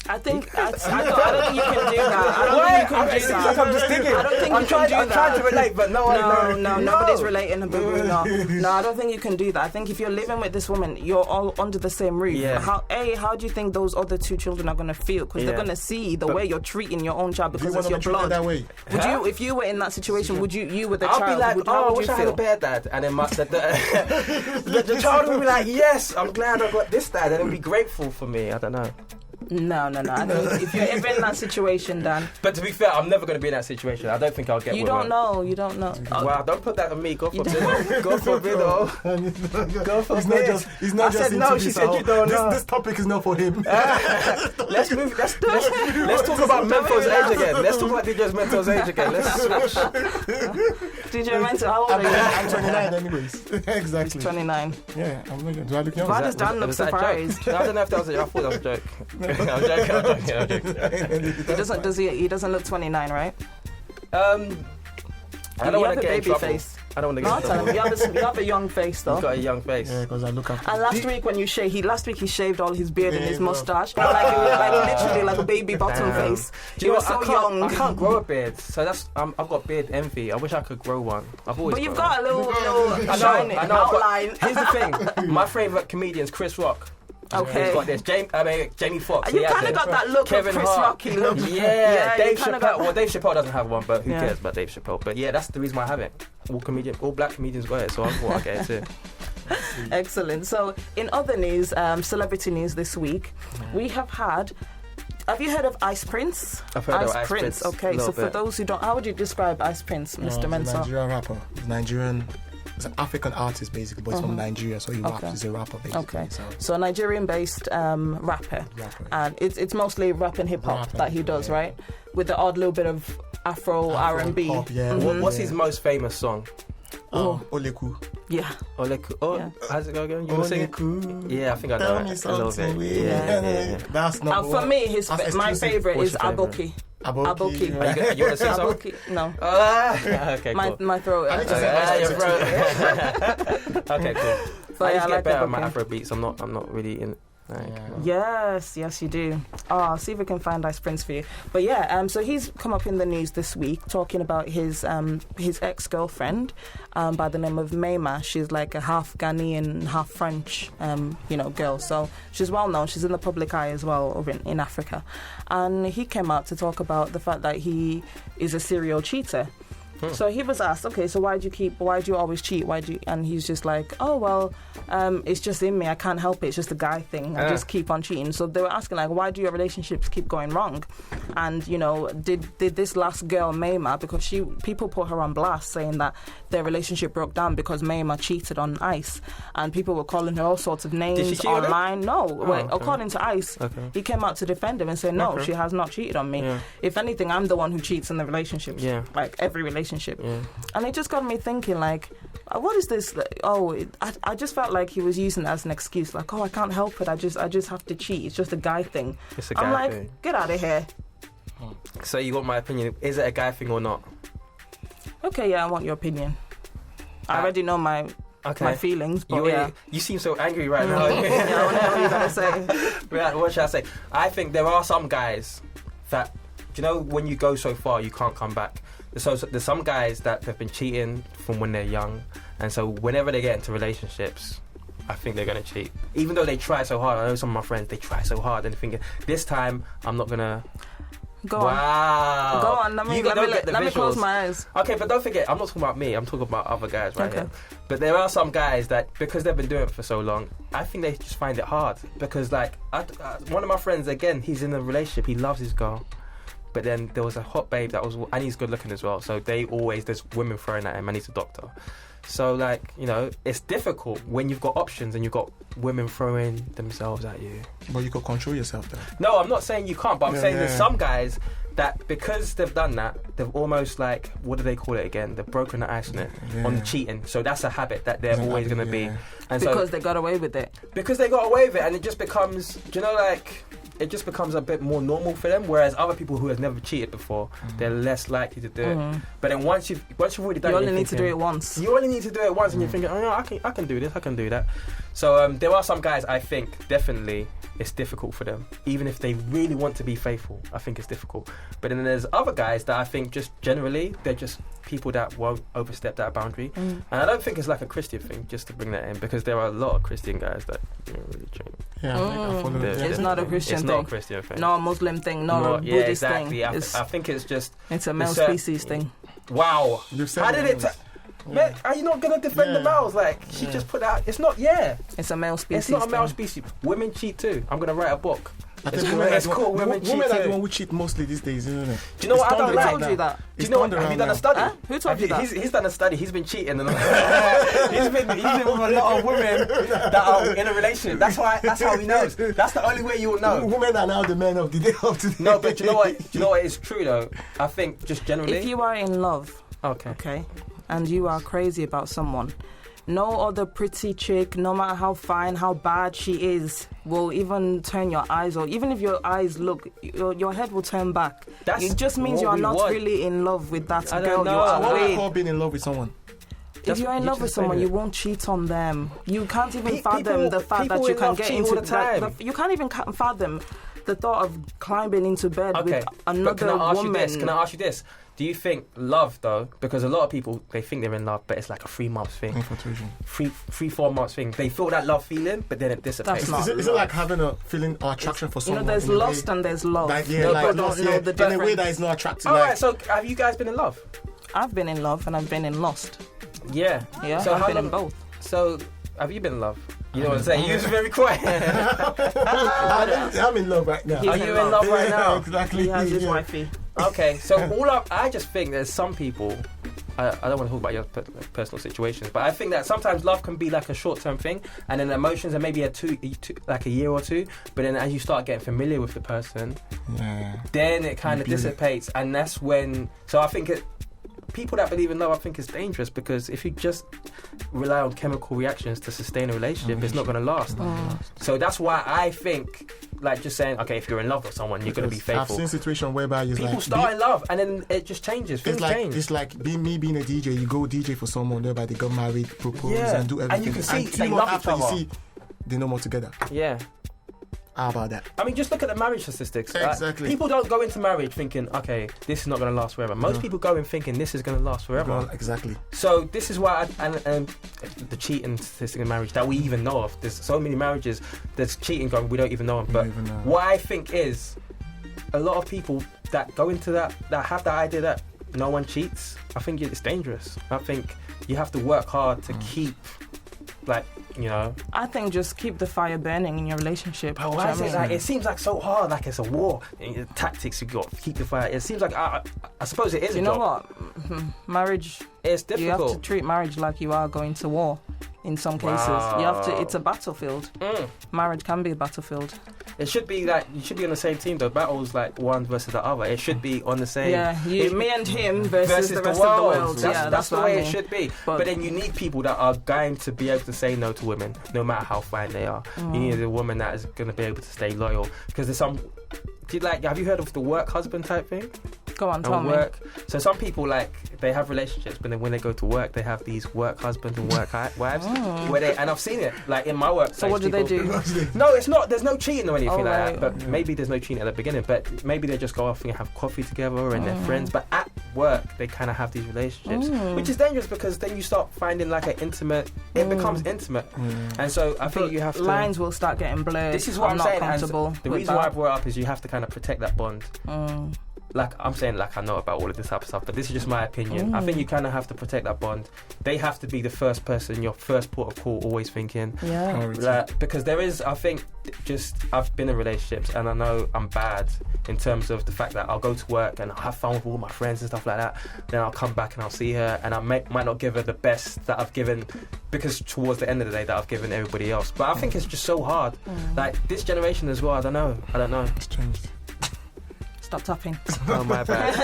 Speaker 1: I don't think you can do that. I don't think you can do that.
Speaker 3: I'm just thinking.
Speaker 1: I don't think you can do that.
Speaker 3: I'm trying to relate, but no,
Speaker 1: nobody's relating. No, I don't think you can do that. I think if you're living with this woman, you're all under the same roof.
Speaker 3: Yeah.
Speaker 1: How do you think those other two children are going to feel? Because they're going to see the way you're treating your own child because it's your blood.
Speaker 2: That way?
Speaker 1: Would you, if you were in that situation, would you with the
Speaker 3: I'll
Speaker 1: child?
Speaker 3: be like, I wish I had a bear dad, and then the child would be like, yes, I'm glad I got this dad, and it'll be grateful for me. I don't know.
Speaker 1: No. I think if you're ever in that situation, Dan.
Speaker 3: But to be fair, I'm never going to be in that situation. I don't think I'll get.
Speaker 1: You don't know. You don't know.
Speaker 3: Wow, don't put that on me. Go for it. Go for it. Go for it.
Speaker 2: He's not just.
Speaker 3: No, she said you don't know.
Speaker 2: This topic is not for him.
Speaker 3: Let's move. Let's talk about Mento's age again. Let's talk about DJ Mento's age again. Let's switch.
Speaker 1: DJ Mento, how old are you?
Speaker 2: I'm 29, anyways. Exactly.
Speaker 1: He's 29.
Speaker 2: Yeah, I'm not. Do I look young?
Speaker 1: Why does Dan look surprised?
Speaker 3: I don't know if that was a joke. I thought that was a joke. I'm joking.
Speaker 1: He doesn't look 29, right?
Speaker 3: I don't want to get in trouble.
Speaker 1: Face.
Speaker 3: I don't want to get in trouble.
Speaker 1: You have a young face, though.
Speaker 3: You've got a young face.
Speaker 2: Yeah, because I look up.
Speaker 1: And last week when you last week he shaved all his beard and his mustache. Like it was like literally like a baby bottom face. He was so young.
Speaker 3: I can't grow a beard, so that's I've got beard envy. I wish I could grow one. I've always.
Speaker 1: But you've got a little shining
Speaker 3: outline. Here's the thing. My favourite comedian's Chris Rock.
Speaker 1: Okay.
Speaker 3: He's got this. Jamie Foxx.
Speaker 1: You kind of got that look
Speaker 3: Kevin
Speaker 1: of Chris Rocky look.
Speaker 3: Yeah, Dave Chappelle. Well, Dave Chappelle doesn't have one, but who cares about Dave Chappelle? But yeah, that's the reason why I have it. All black comedians got it, so I thought I'd get it too.
Speaker 1: Excellent. So, in other news, celebrity news this week, we have had. Have you heard of Ice Prince?
Speaker 3: I've heard of Ice Prince.
Speaker 1: Okay, so for those who don't, how would you describe Ice Prince, Mr. Mensah?
Speaker 2: He's a Nigerian rapper. He's an African artist, basically, but he's from Nigeria, so he raps. He's a rapper, basically. Okay,
Speaker 1: so Nigerian-based rapper. And it's mostly rap and hip-hop that he does, right? With the odd little bit of Afro R&B.
Speaker 2: Pop, yeah.
Speaker 3: What's his most famous song?
Speaker 2: Oleku.
Speaker 1: Yeah.
Speaker 3: Oleku. Oh, yeah. How's it go again? You want to sing it? Yeah, I think I know it. I love it.
Speaker 1: Yeah.
Speaker 2: That's not.
Speaker 1: For me, my favourite is Aboki.
Speaker 2: Aboki.
Speaker 3: You want to sing something?
Speaker 1: No.
Speaker 3: Okay, cool.
Speaker 1: My throat.
Speaker 2: I need to sing
Speaker 3: Okay, cool.
Speaker 1: So
Speaker 3: I just get better at my Afro beats. I'm not really in.
Speaker 1: Yes, you do. I'll see if we can find Ice Prince for you. But yeah, so he's come up in the news this week talking about his ex-girlfriend by the name of Mayma. She's like a half Ghanaian, half French, girl. So she's well known. She's in the public eye as well over in Africa. And he came out to talk about the fact that he is a serial cheater. So he was asked, okay, so why do you always cheat? And he's just like, oh, well, it's just in me. I can't help it. It's just a guy thing. I just keep on cheating. So they were asking, like, why do your relationships keep going wrong? And, did this last girl, Mayma, because people put her on blast saying that their relationship broke down because Mayma cheated on Ice. And people were calling her all sorts of names online. No, according to Ice, he came out to defend him and say, no, she has not cheated on me. Yeah. If anything, I'm the one who cheats in the relationship. Yeah. Like, every relationship. Yeah. And it just got me thinking, like, what is this? I just felt like he was using it as an excuse, like, I can't help it. I just have to cheat. It's just a guy thing.
Speaker 3: It's a guy thing.
Speaker 1: Get out of here.
Speaker 3: So you want my opinion? Is it a guy thing or not?
Speaker 1: Okay, yeah, I want your opinion. I already know my feelings, but
Speaker 3: you seem so angry right now.
Speaker 1: Yeah, I want to know what you're gonna say.
Speaker 3: Right, what should I say? I think there are some guys that, when you go so far, you can't come back. So there's some guys that have been cheating from when they're young, and so whenever they get into relationships, I think they're going to cheat. Even though they try so hard. I know some of my friends, they try so hard, and they're thinking, this time, I'm not going to...
Speaker 1: Go on. Let me close my eyes.
Speaker 3: Okay, but don't forget, I'm not talking about me. I'm talking about other guys here. But there are some guys that, because they've been doing it for so long, I think they just find it hard. Because, one of my friends, again, he's in a relationship. He loves his girl. But then there was a hot babe and he's good looking as well. So there's women throwing at him, and he's a doctor. So, it's difficult when you've got options and you've got women throwing themselves at you.
Speaker 2: But you can control yourself, though.
Speaker 3: No, I'm not saying you can't, but I'm saying there's some guys that, because they've done that, they've almost what do they call it again? They've broken the ice on the cheating. So that's a habit that they're always going to be. And
Speaker 1: because they got away with it.
Speaker 3: Because they got away with it, and it just becomes, it just becomes a bit more normal for them. Whereas other people who have never cheated before, they're less likely to do it. But then once you've already done it,
Speaker 1: you only need to do it once.
Speaker 3: You only need to do it once, and you're thinking, oh no, I can do this, I can do that. So there are some guys I think definitely it's difficult for them, even if they really want to be faithful. I think it's difficult. But then there's other guys that I think just generally they're just people that won't overstep that boundary. And I don't think it's like a Christian thing, just to bring that in, because there are a lot of Christian guys that really change.
Speaker 1: It's not a Christian thing.
Speaker 3: It's not a Christian thing.
Speaker 1: Not a Muslim thing. Not a Buddhist thing.
Speaker 3: I think it's just...
Speaker 1: It's a male species thing.
Speaker 3: Wow. How did it... Man, are you not going to defend the males? Like, she just put out... It's not...
Speaker 1: It's a male species.
Speaker 3: It's not a male species. Women cheat too. I'm going to write a book.
Speaker 2: I think it's cool. Women are the one who cheat mostly these days, isn't it?
Speaker 3: Do you know what I don't like?
Speaker 1: Who told you that?
Speaker 3: Do you know what? Have you done a study?
Speaker 1: Who told you that?
Speaker 3: He's done a study. He's been cheating. And he's been with a lot of women that are in a relationship. That's how he knows. That's the only way you will know.
Speaker 2: Women are now the men of the day of today.
Speaker 3: No, but do you know what? Do you know what is true though? I think just generally.
Speaker 1: If you are in love, okay, and you are crazy about someone, no other pretty chick, no matter how fine, how bad she is, will even turn your eyes, or even if your eyes look, your head will turn back. It just means you are not really in love with that girl.
Speaker 2: You are what I call being in love with someone.
Speaker 1: If you're in love with someone, you won't cheat on them. You can't even fathom the fact that you can get into that. You can't even fathom the thought of climbing into bed with another woman.
Speaker 3: Can I ask you this? Do you think love, though, because a lot of people, they think they're in love, but it's like a 3 months thing. 3-4 months thing. They feel that love feeling, but then it dissipates.
Speaker 2: Is it like having a feeling or attraction for someone?
Speaker 1: There's lust and there's love.
Speaker 2: In a way that is not attractive.
Speaker 3: Alright, so have you guys been in love?
Speaker 1: I've been in love and I've been in lust.
Speaker 3: Yeah.
Speaker 1: So I've been in both.
Speaker 3: So, have you been in love? You know what I'm saying? You're very quiet.
Speaker 2: I'm in love right now.
Speaker 3: Are you in love right now?
Speaker 2: Exactly.
Speaker 1: He has his wifey.
Speaker 3: Okay, so I just think there's some people, I don't want to talk about your personal situations, but I think that sometimes love can be like a short-term thing, and then emotions are maybe like a year or two, but then as you start getting familiar with the person, then it kind of dissipates, and that's when, so I think people that believe in love, I think is dangerous, because if you just rely on chemical reactions to sustain a relationship, it's not going to last. So that's why I think, like, just saying, okay, if you're in love with someone, you're going to be faithful.
Speaker 2: I've seen situations whereby
Speaker 3: people start in love and then it just changes. Things change.
Speaker 2: It's like me being a DJ. You go DJ for someone, whereby they got married, propose, and do everything.
Speaker 3: And you can see
Speaker 2: they love each other. You see, they're no more together.
Speaker 3: Yeah.
Speaker 2: How about that?
Speaker 3: I mean, just look at the marriage statistics.
Speaker 2: Exactly.
Speaker 3: People don't go into marriage thinking, okay, this is not going to last forever. Most people go in thinking this is going to last forever.
Speaker 2: Well, exactly.
Speaker 3: So this is why, and the cheating statistic in marriage that we even know of. There's so many marriages there's cheating going, we don't even know them. But what I think is, a lot of people that go into that have that idea that no one cheats, I think it's dangerous. I think you have to work hard to keep, like, you know.
Speaker 1: I think just keep the fire burning in your relationship.
Speaker 3: But why is it like, it seems like so hard, like it's a war. Tactics you got, keep the fire. It seems like, I suppose it is.
Speaker 1: You know what? Marriage,
Speaker 3: it's difficult.
Speaker 1: You have to treat marriage like you are going to war. In some cases, you have to. It's a battlefield. Marriage can be a battlefield.
Speaker 3: It should be like, you should be on the same team though. Battles like one versus the other. It should be on the same.
Speaker 1: Yeah, me and him versus the rest of the world.
Speaker 3: That's the way it should be. But then you need people that are going to be able to say no to women, no matter how fine they are. You need a woman that is going to be able to stay loyal. Because there's some. Have you heard of the work husband type thing?
Speaker 1: Go on, tell me.
Speaker 3: So some people, like, they have relationships, but then when they go to work, they have these work husbands and work wives. And I've seen it, like, in my work.
Speaker 1: So what do they do?
Speaker 3: No, it's not. There's no cheating or anything like that. But maybe there's no cheating at the beginning. But maybe they just go off and have coffee together and they're friends. But at work, they kind of have these relationships, which is dangerous because then you start finding like an intimate. It becomes intimate, and so I think you have to.
Speaker 1: Lines will start getting blurred.
Speaker 3: This is what I'm saying.
Speaker 1: Comfortable
Speaker 3: the reason why I brought it up is you have to kind of protect that bond. Like, I'm saying, like, I know about all of this type of stuff, but this is just my opinion. I think you kind of have to protect that bond. They have to be the first person, your first port of call, always thinking. Because there is, I think, I've been in relationships and I know I'm bad in terms of the fact that I'll go to work and I'll have fun with all my friends and stuff like that. Then I'll come back and I'll see her and I might not give her the best that I've given, because towards the end of the day that I've given everybody else. But I think it's just so hard. Like, this generation as well, I don't know.
Speaker 2: It's changed.
Speaker 1: Stop tapping.
Speaker 3: Oh, my bad.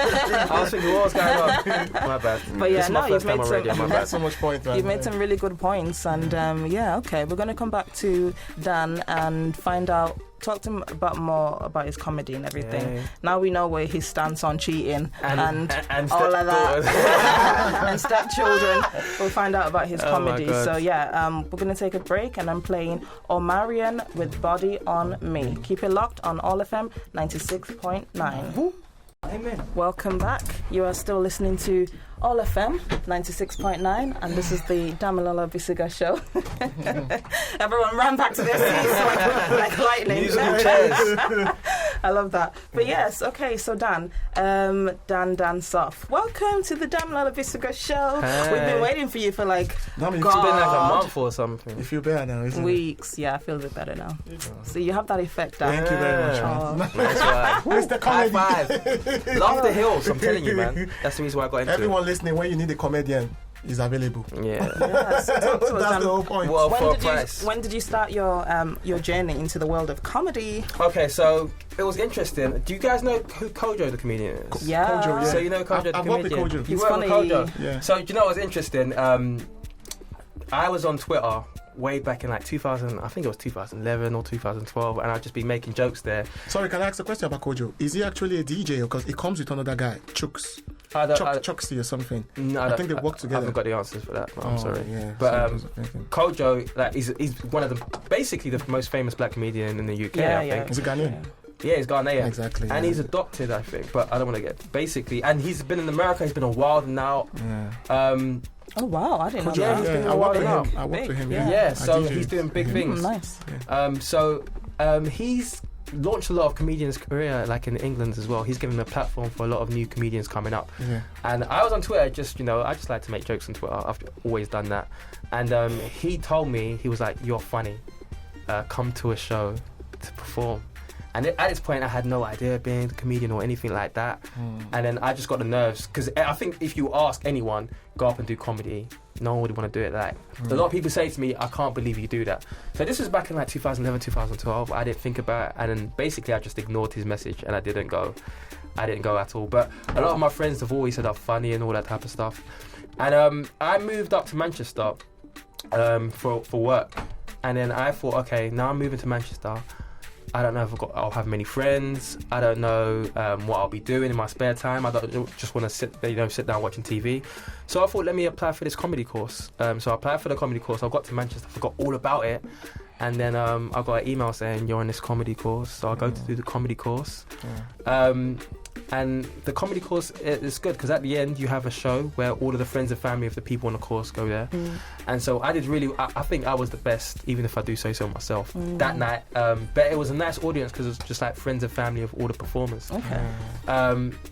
Speaker 3: I was thinking, what was going on? My bad.
Speaker 1: But yeah,
Speaker 3: you've made
Speaker 2: so much points.
Speaker 1: You've made some really good points, and okay, we're going to come back to Dan and find out talk to him more about his comedy and everything. Yeah. Now we know where his stance on cheating and all of that. And stepchildren. We'll find out about his comedy. So we're going to take a break, and I'm playing Omarion with Body on Me. Keep it locked on All FM 96.9.
Speaker 3: Amen.
Speaker 1: Welcome back. You are still listening to All FM 96.9, and this is the Damilola Bisuga show. Everyone ran back to their seats like lightning. I love that. But yes, okay, so Dan Soff, welcome to the Damilola Bisuga show.
Speaker 3: Hey.
Speaker 1: We've been waiting for you for
Speaker 3: it's been like a month or something.
Speaker 2: You feel better now, isn't
Speaker 1: Weeks. Yeah, I feel a bit better now. So you have that effect, Dan.
Speaker 2: Thank you very much.
Speaker 3: Nice one.
Speaker 2: It's the comedy.
Speaker 3: High five. Love the hills, I'm telling you, man. That's the reason why I got into
Speaker 2: Everyone listening, when you need a comedian, is available.
Speaker 3: Yeah.
Speaker 1: So talk to us,
Speaker 2: that's the whole point.
Speaker 3: Well,
Speaker 1: when did you start your journey into the world of comedy?
Speaker 3: Okay, so it was interesting. Do you guys know who Kojo the comedian is?
Speaker 1: Yeah.
Speaker 2: Kojo, yeah.
Speaker 3: So you know Kojo the comedian?
Speaker 2: I've worked with Kojo.
Speaker 1: He's funny.
Speaker 3: Kojo?
Speaker 2: Yeah.
Speaker 3: So do you know what was interesting? I was on Twitter way back in like 2000, I think it was 2011 or 2012, and I'd just be making jokes there.
Speaker 2: Sorry, can I ask a question about Kojo? Is he actually a DJ, because it comes with another guy, Chucks? Chucksy or something.
Speaker 3: No,
Speaker 2: I think they work together.
Speaker 3: I haven't got the answers for that. I'm sorry.
Speaker 2: Yeah,
Speaker 3: but Kojo, like, he's one of the basically the most famous black comedian in the UK. I think.
Speaker 2: Is he Ghanaian?
Speaker 3: Yeah, he's Ghanaian.
Speaker 2: Exactly.
Speaker 3: And he's adopted, I think, but I don't want to get basically. And he's been in America. He's been a while now.
Speaker 2: Yeah.
Speaker 1: Oh wow, I didn't know
Speaker 3: yeah,
Speaker 1: that.
Speaker 3: he's been
Speaker 2: I worked with him.
Speaker 3: Yeah, so he's doing big things.
Speaker 1: Nice.
Speaker 3: Yeah. He's launched a lot of comedians' career, like in England as well. He's given a platform for a lot of new comedians coming up. Yeah. And I was on Twitter, I just like to make jokes on Twitter. I've always done that. And he told me, he was like, "You're funny. Come to a show to perform." And at this point, I had no idea being a comedian or anything like that. And then I just got the nerves, because I think if you ask anyone, go up and do comedy, no one would want to do it. Like a lot of people say to me, "I can't believe you do that." So this was back in like 2011, 2012. I didn't think about it, and then basically I just ignored his message, and I didn't go at all. But a lot of my friends have always said I'm funny and all that type of stuff. And I moved up to Manchester for work, and then I thought, okay, now I'm moving to Manchester. I don't know if I'll have many friends. I don't know what I'll be doing in my spare time. I don't just want to sit down watching TV. So I thought, let me apply for this comedy course. So I applied for the comedy course. I got to Manchester, forgot all about it. And then I got an email saying, "You're on this comedy course." So I go to do the comedy course. And the comedy course is good, because at the end you have a show where all of the friends and family of the people on the course go there. And so I did really, I think I was the best, even if I do say so myself, that night. But it was a nice audience, because it was just like friends and family of all the performers.
Speaker 1: Okay.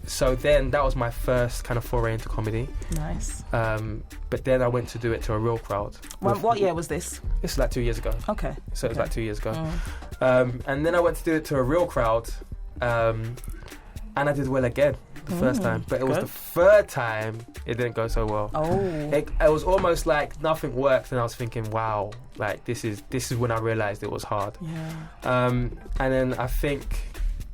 Speaker 3: So then that was my first kind of foray into comedy.
Speaker 1: Nice.
Speaker 3: But then I went to do it to a real crowd.
Speaker 1: What year was this?
Speaker 3: This is like 2 years ago.
Speaker 1: Okay.
Speaker 3: So it was like 2 years ago. And then I went to do it to a real crowd. And I did well again the first time. But it was the third time it didn't go so well.
Speaker 1: Oh.
Speaker 3: It was almost like nothing worked, and I was thinking, wow, like this is when I realised it was hard.
Speaker 1: Yeah.
Speaker 3: And then I think,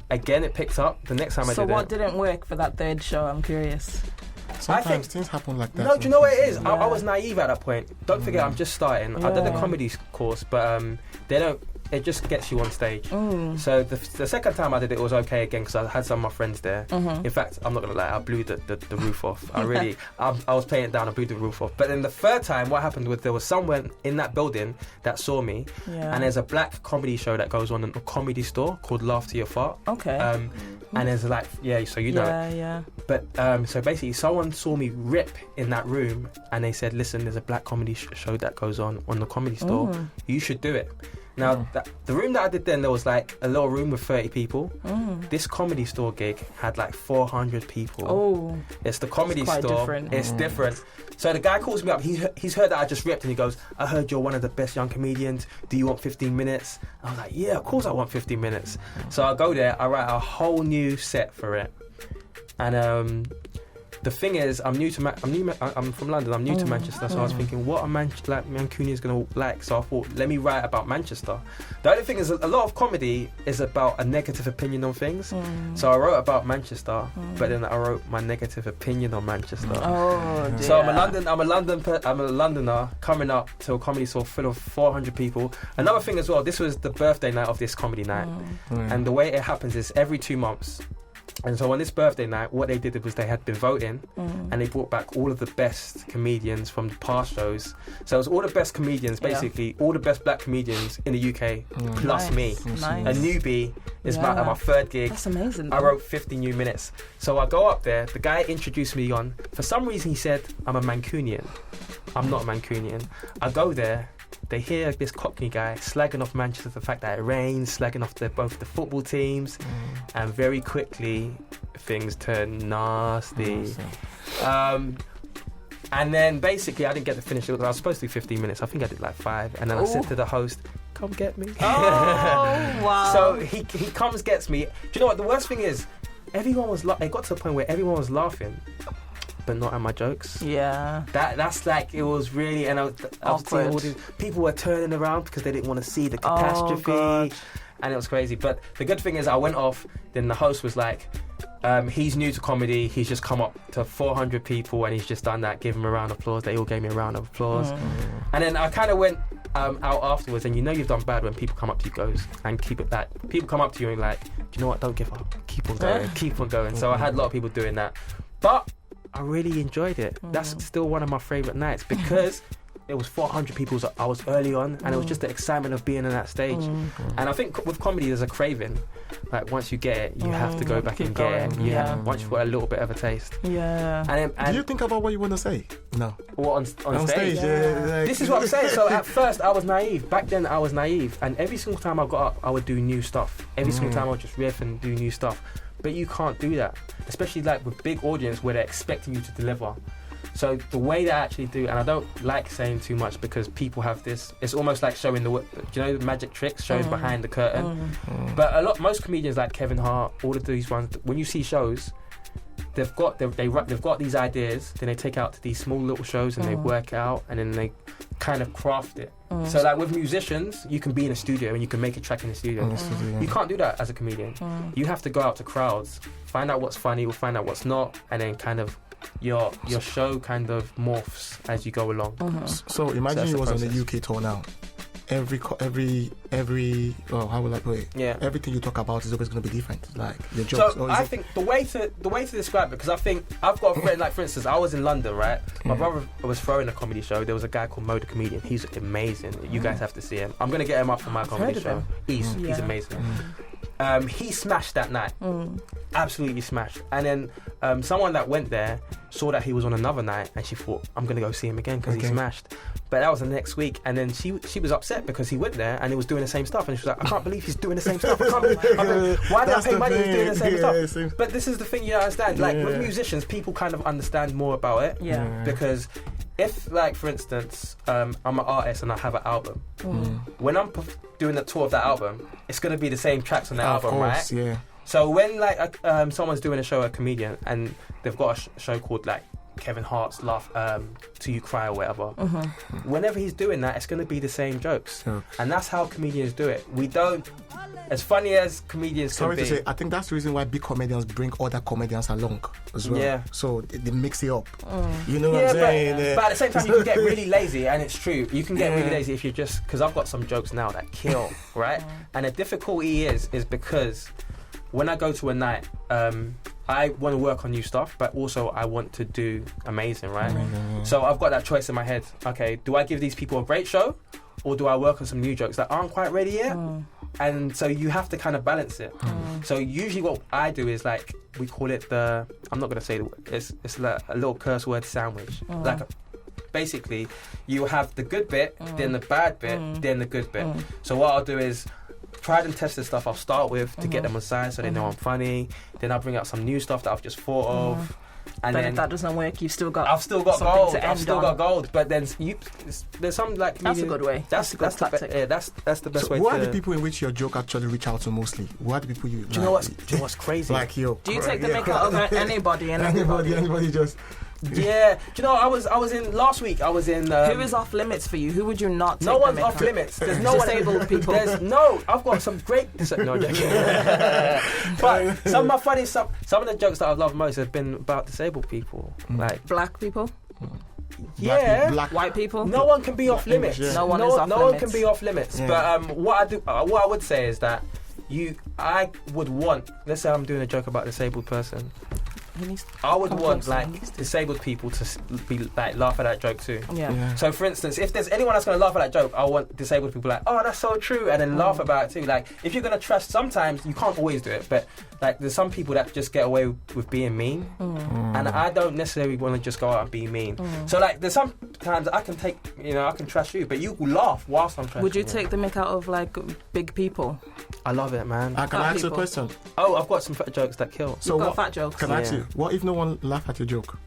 Speaker 3: again, it picked up the next time I did it.
Speaker 1: So what didn't work for that third show? I'm curious.
Speaker 2: Sometimes things happen like that.
Speaker 3: No, do you know what it is? Yeah. I was naive at that point. Don't forget, I'm just starting. I did the comedy course, but they don't. It just gets you on stage. So the second time I did it was okay again, because I had some of my friends there. In fact, I'm not gonna lie, I blew the roof off. I was playing it down, I blew the roof off. But then the third time, what happened was there was someone in that building that saw me, and there's a black comedy show that goes on in a comedy store called Laugh to Your Fart.
Speaker 1: Okay.
Speaker 3: And there's like, so you know.
Speaker 1: Yeah.
Speaker 3: But so basically, someone saw me rip in that room, and they said, "Listen, there's a black comedy show that goes on the comedy store. You should do it." Now, the room that I did then, there was like a little room with 30 people. This comedy store gig had like 400 people.
Speaker 1: Oh.
Speaker 3: It's the comedy store.
Speaker 1: Different.
Speaker 3: It's different. So the guy calls me up. He's heard that I just ripped, and he goes, "I heard you're one of the best young comedians. Do you want 15 minutes? I was like, "Yeah, of course I want 15 minutes. So I go there, I write a whole new set for it. And the thing is, I'm from London. I'm new to Manchester, so I was thinking, what are Mancunians gonna like? So I thought, let me write about Manchester. The only thing is, a lot of comedy is about a negative opinion on things. So I wrote about Manchester, but then I wrote my negative opinion on Manchester.
Speaker 1: Oh, dear.
Speaker 3: So I'm a Londoner coming up to a comedy store full of 400 people. Another thing as well, this was the birthday night of this comedy night, and the way it happens is every 2 months. And so on this birthday night, what they did was they had been voting, and they brought back all of the best comedians from the past shows. So it was all the best comedians, basically, all the best black comedians in the UK, plus me. Nice. A newbie is my third gig.
Speaker 1: That's amazing.
Speaker 3: I wrote 50 new minutes. So I go up there, the guy introduced me on, for some reason he said, I'm a Mancunian. I'm not a Mancunian. I go there, they hear this Cockney guy slagging off Manchester, the fact that it rains, slagging off both the football teams, and very quickly things turn nasty. And then basically I didn't get to finish it. I was supposed to do 15 minutes. I think I did like 5. And then I said to the host, come get me.
Speaker 1: Oh, wow.
Speaker 3: So he comes, gets me. Do you know what? The worst thing is, everyone was it got to the point where everyone was laughing, but not at my jokes.
Speaker 1: Yeah.
Speaker 3: That's like, it was really, and I was seeing all these, people were turning around because they didn't want to see the catastrophe, and it was crazy. But the good thing is I went off, then the host was like, he's new to comedy, he's just come up to 400 people and he's just done that, give him a round of applause. They all gave me a round of applause. And then I kind of went out afterwards, and you've done bad when people come up to you and keep it that. People come up to you and like, do you know what, don't give up, keep on going, keep on going. So I had a lot of people doing that. But I really enjoyed it. That's still one of my favourite nights because it was 400 people. So I was early on, and it was just the excitement of being on that stage. And I think with comedy, there's a craving. Like once you get it, you have to go back and get it. Once you've got a little bit of a taste.
Speaker 1: Yeah.
Speaker 3: And
Speaker 2: do you think about what you want to say? No.
Speaker 3: What on stage? Like, this is what I'm saying. So at first I was naive. Back then I was naive, and every single time I got up, I would do new stuff. Every single time I would just riff and do new stuff. But you can't do that, especially like with big audience where they're expecting you to deliver. So the way they actually do, and I don't like saying too much because people have this, it's almost like showing the magic tricks, showing behind the curtain. But most comedians like Kevin Hart, all of these ones, when you see shows, they've got these ideas, then they take out to these small little shows and they work it out, and then they kind of craft it. So like with musicians, you can be in a studio and you can make a track in the studio. You can't do that as a comedian. You have to go out to crowds, find out what's funny, or find out what's not, and then kind of your show kind of morphs as you go along.
Speaker 2: So imagine you was on the UK tour now. Every how would I put it? Yeah. Everything you talk about is always going to be different. Like your jokes.
Speaker 3: So I think the way to describe it, because I think I've got a friend, like for instance, I was in London, right? My brother was throwing a comedy show. There was a guy called Mo the Comedian. He's amazing. You guys have to see him. I'm going to get him up for my comedy show. He's amazing. He smashed that night. Absolutely smashed. And then someone that went there saw that he was on another night, and she thought, I'm going to go see him again because he smashed. But that was the next week, and then she was upset because he went there and he was doing the same stuff, and she was like, I can't believe he's doing the same stuff. Why did I pay money? He's doing the same stuff. But this is the thing you don't understand. Like with musicians, people kind of understand more about it. Because if, like, for instance, I'm an artist and I have an album, when I'm doing the tour of that album, it's going to be the same tracks on the album, right? Yeah. So when like someone's doing a show, a comedian, and they've got a show called like Kevin Hart's Laugh Till You Cry or whatever, whenever he's doing that, it's going to be the same jokes. And that's how comedians do it. We don't, as funny as comedians can be. Sorry to say,
Speaker 2: I think that's the reason why big comedians bring other comedians along as well. Yeah. So they mix it up. You know what I'm saying?
Speaker 3: But at the same time, you can get really lazy, and it's true. You can get really lazy if you just, because I've got some jokes now that kill, right? And the difficulty is because when I go to a night, I want to work on new stuff, but also I want to do amazing, right? So I've got that choice in my head. Okay, do I give these people a great show, or do I work on some new jokes that aren't quite ready yet? And so you have to kind of balance it. So usually what I do is, like, we call it I'm not going to say the word, it's like a little curse word sandwich. Basically, you have the good bit, then the bad bit, then the good bit. So what I'll do is, tried and tested stuff I'll start with to get them on side so they know I'm funny. Then I'll bring out some new stuff that I've just thought of.
Speaker 1: And then if that doesn't work, I've still got
Speaker 3: gold. But then there's some like
Speaker 1: that's a good way.
Speaker 3: That's the best way.
Speaker 2: Who are the people in which your joke actually reach out to mostly? Who are the people you?
Speaker 3: Do you know what's crazy?
Speaker 2: Like yo.
Speaker 1: Do you take the mick out of anybody and everybody?
Speaker 2: Anybody just.
Speaker 3: Yeah, do you know? I was in last week. I was in.
Speaker 1: Who is off limits for you? Who would you not? Take
Speaker 3: no one's off limits. There's no
Speaker 1: disabled people.
Speaker 3: I've got some great. No, joking. But some of my funny stuff. Some of the jokes that I've loved most have been about disabled people, like
Speaker 1: black people.
Speaker 3: Black
Speaker 1: white people.
Speaker 3: No one can be off limits.
Speaker 1: Yeah.
Speaker 3: No one can be off limits. Yeah. But what I would say is that I would want. Let's say I'm doing a joke about a disabled person. I would want like disabled people to be like laugh at that joke too. Yeah. So for instance, if there's anyone that's going to laugh at that joke, I want disabled people like, oh, that's so true, and then laugh about it too. Like if you're going to trust, sometimes you can't always do it, but like there's some people that just get away with being mean, and I don't necessarily want to just go out and be mean. So like there's sometimes I can trust you, but you will laugh whilst I'm trusting you.
Speaker 1: Would you take the mick out of like big people?
Speaker 3: I love it, man.
Speaker 2: Can I ask you a question?
Speaker 3: Oh, I've got some fat jokes that kill.
Speaker 1: So what fat jokes?
Speaker 2: Can I ask you? What if no one laughed at your joke?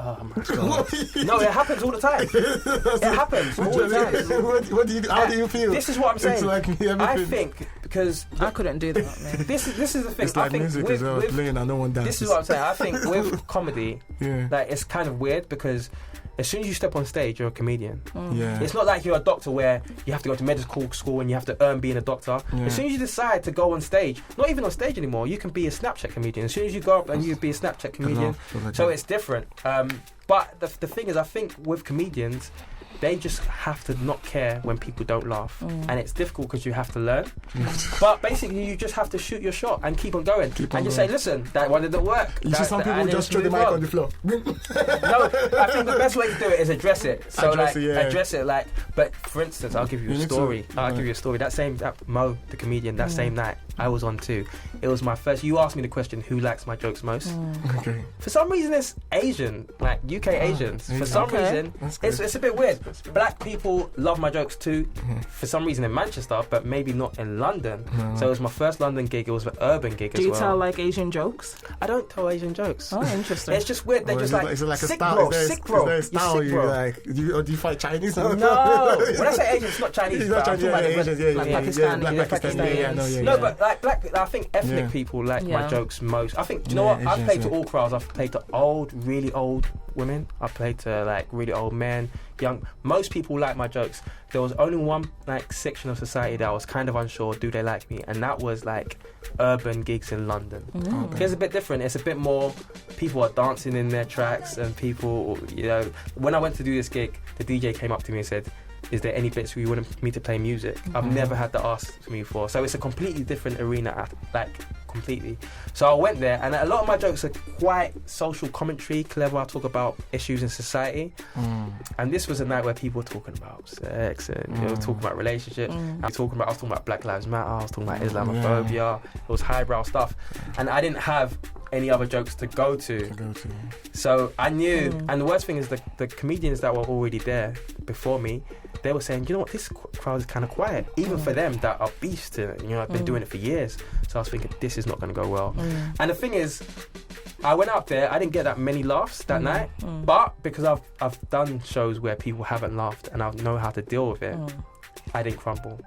Speaker 3: Oh my god! No, it happens all the time. It happens all the time.
Speaker 2: What do you? How do you feel?
Speaker 3: This is what I'm saying.
Speaker 2: It's like
Speaker 3: I think because
Speaker 1: I couldn't do that, man.
Speaker 3: This is the thing.
Speaker 2: It's like
Speaker 3: I think
Speaker 2: music as well, playing and no one dances.
Speaker 3: This is what I'm saying. I think with comedy, like it's kind of weird because as soon as you step on stage, you're a comedian.
Speaker 2: Yeah.
Speaker 3: It's not like you're a doctor where you have to go to medical school and you have to earn being a doctor. Yeah. As soon as you decide to go on stage, not even on stage anymore, you can be a Snapchat comedian. As soon as you go up and you be a Snapchat comedian, so it's different. But the thing is, I think with comedians, they just have to not care when people don't laugh. And it's difficult because you have to learn. But basically, you just have to shoot your shot and keep on going. Say, listen, that one didn't work.
Speaker 2: You see some people just throw the mic on the floor.
Speaker 3: No, I think the best way to do it is address it. So address it. Like, but for instance, I'll give you a story. I'll give you a story. That Mo, the comedian, that same night, I was on too. It was my first. You asked me the question, who likes my jokes most?
Speaker 2: Okay.
Speaker 3: For some reason, it's Asian, like UK Asians. For some reason, it's a bit weird. Black people love my jokes too. For some reason in Manchester, but maybe not in London. So it was my first London gig. It was an urban gig as well.
Speaker 1: Do you tell like Asian jokes?
Speaker 3: I don't tell Asian jokes.
Speaker 1: Oh, interesting.
Speaker 3: It's just weird. They're just like,
Speaker 2: is it like a
Speaker 3: sick
Speaker 2: style?
Speaker 3: bro,
Speaker 2: Is
Speaker 3: sick bro.
Speaker 2: there a style
Speaker 3: sick, bro.
Speaker 2: like? Do you fight Chinese?
Speaker 3: No. When I say Asian, it's not Chinese.
Speaker 2: It's not Chinese.
Speaker 1: Like Pakistani.
Speaker 3: No, but like black. I think ethnic people like my jokes most. I think. Do you know what? I've played to all crowds. I've played to old, really old women. I've played to like really old men, young. Most people like my jokes. There was only one like section of society that I was kind of unsure, do they like me? And that was like urban gigs in London. It's a bit different. It's a bit more, people are dancing in their tracks and people, you know, when I went to do this gig, the DJ came up to me and said, is there any bits where you want me to play music? I've never had that asked me before. So it's a completely different arena, like completely. So I went there and a lot of my jokes are quite social commentary, clever. I talk about issues in society. And this was a night where people were talking about sex and you know, talking about relationships. I was talking about Black Lives Matter, I was talking about Islamophobia. It was highbrow stuff. And I didn't have any other jokes to go to. So I knew, and the worst thing is the comedians that were already there before me, they were saying, you know what, this crowd is kind of quiet, even for them that are beasts in it. You know, I've been doing it for years. So I was thinking, this is not going to go well. And the thing is, I went out there, I didn't get that many laughs that night, but because I've done shows where people haven't laughed and I know how to deal with it, I didn't crumble.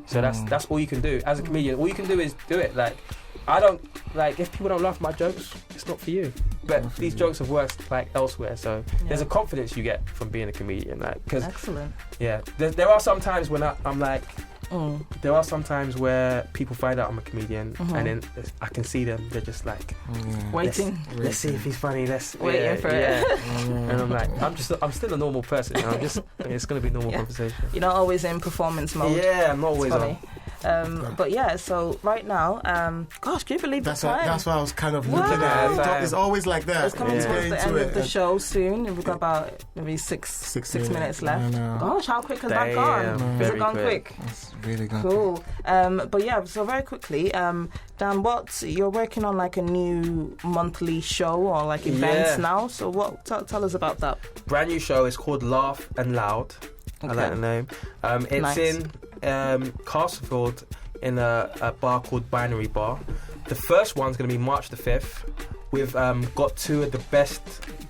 Speaker 3: So that's all you can do. As a comedian, all you can do is do it. Like, I don't, like, if people don't laugh at my jokes, it's not for you. But these jokes have worked, like, elsewhere, so there's a confidence you get from being a comedian. Like,
Speaker 1: excellent.
Speaker 3: Yeah, there are some times when I'm like, there are some times where people find out I'm a comedian and then I can see them, they're just like
Speaker 1: waiting.
Speaker 3: Let's see if he's funny.
Speaker 1: Waiting for it.
Speaker 3: And I'm like, I'm still a normal person. It's going to be normal conversation.
Speaker 1: You're not always in performance mode.
Speaker 3: Yeah, I'm not always on.
Speaker 1: But yeah, so right now, gosh, can you believe the time?
Speaker 2: That's what I was kind of looking at. It's always like that.
Speaker 1: It's coming towards the end of the show soon. We've got about maybe six minutes left. Gosh, how quick has that gone? Has it gone quick?
Speaker 2: It's really gone
Speaker 1: cool. But yeah, so very quickly, Dan, you're working on like a new monthly show or like events now. So what? Tell us about that.
Speaker 3: Brand new show. It's called Laugh and Loud. I like the name. It's in Castlefield in a bar called Binary Bar. The first one's going to be March the 5th. we've got two of the best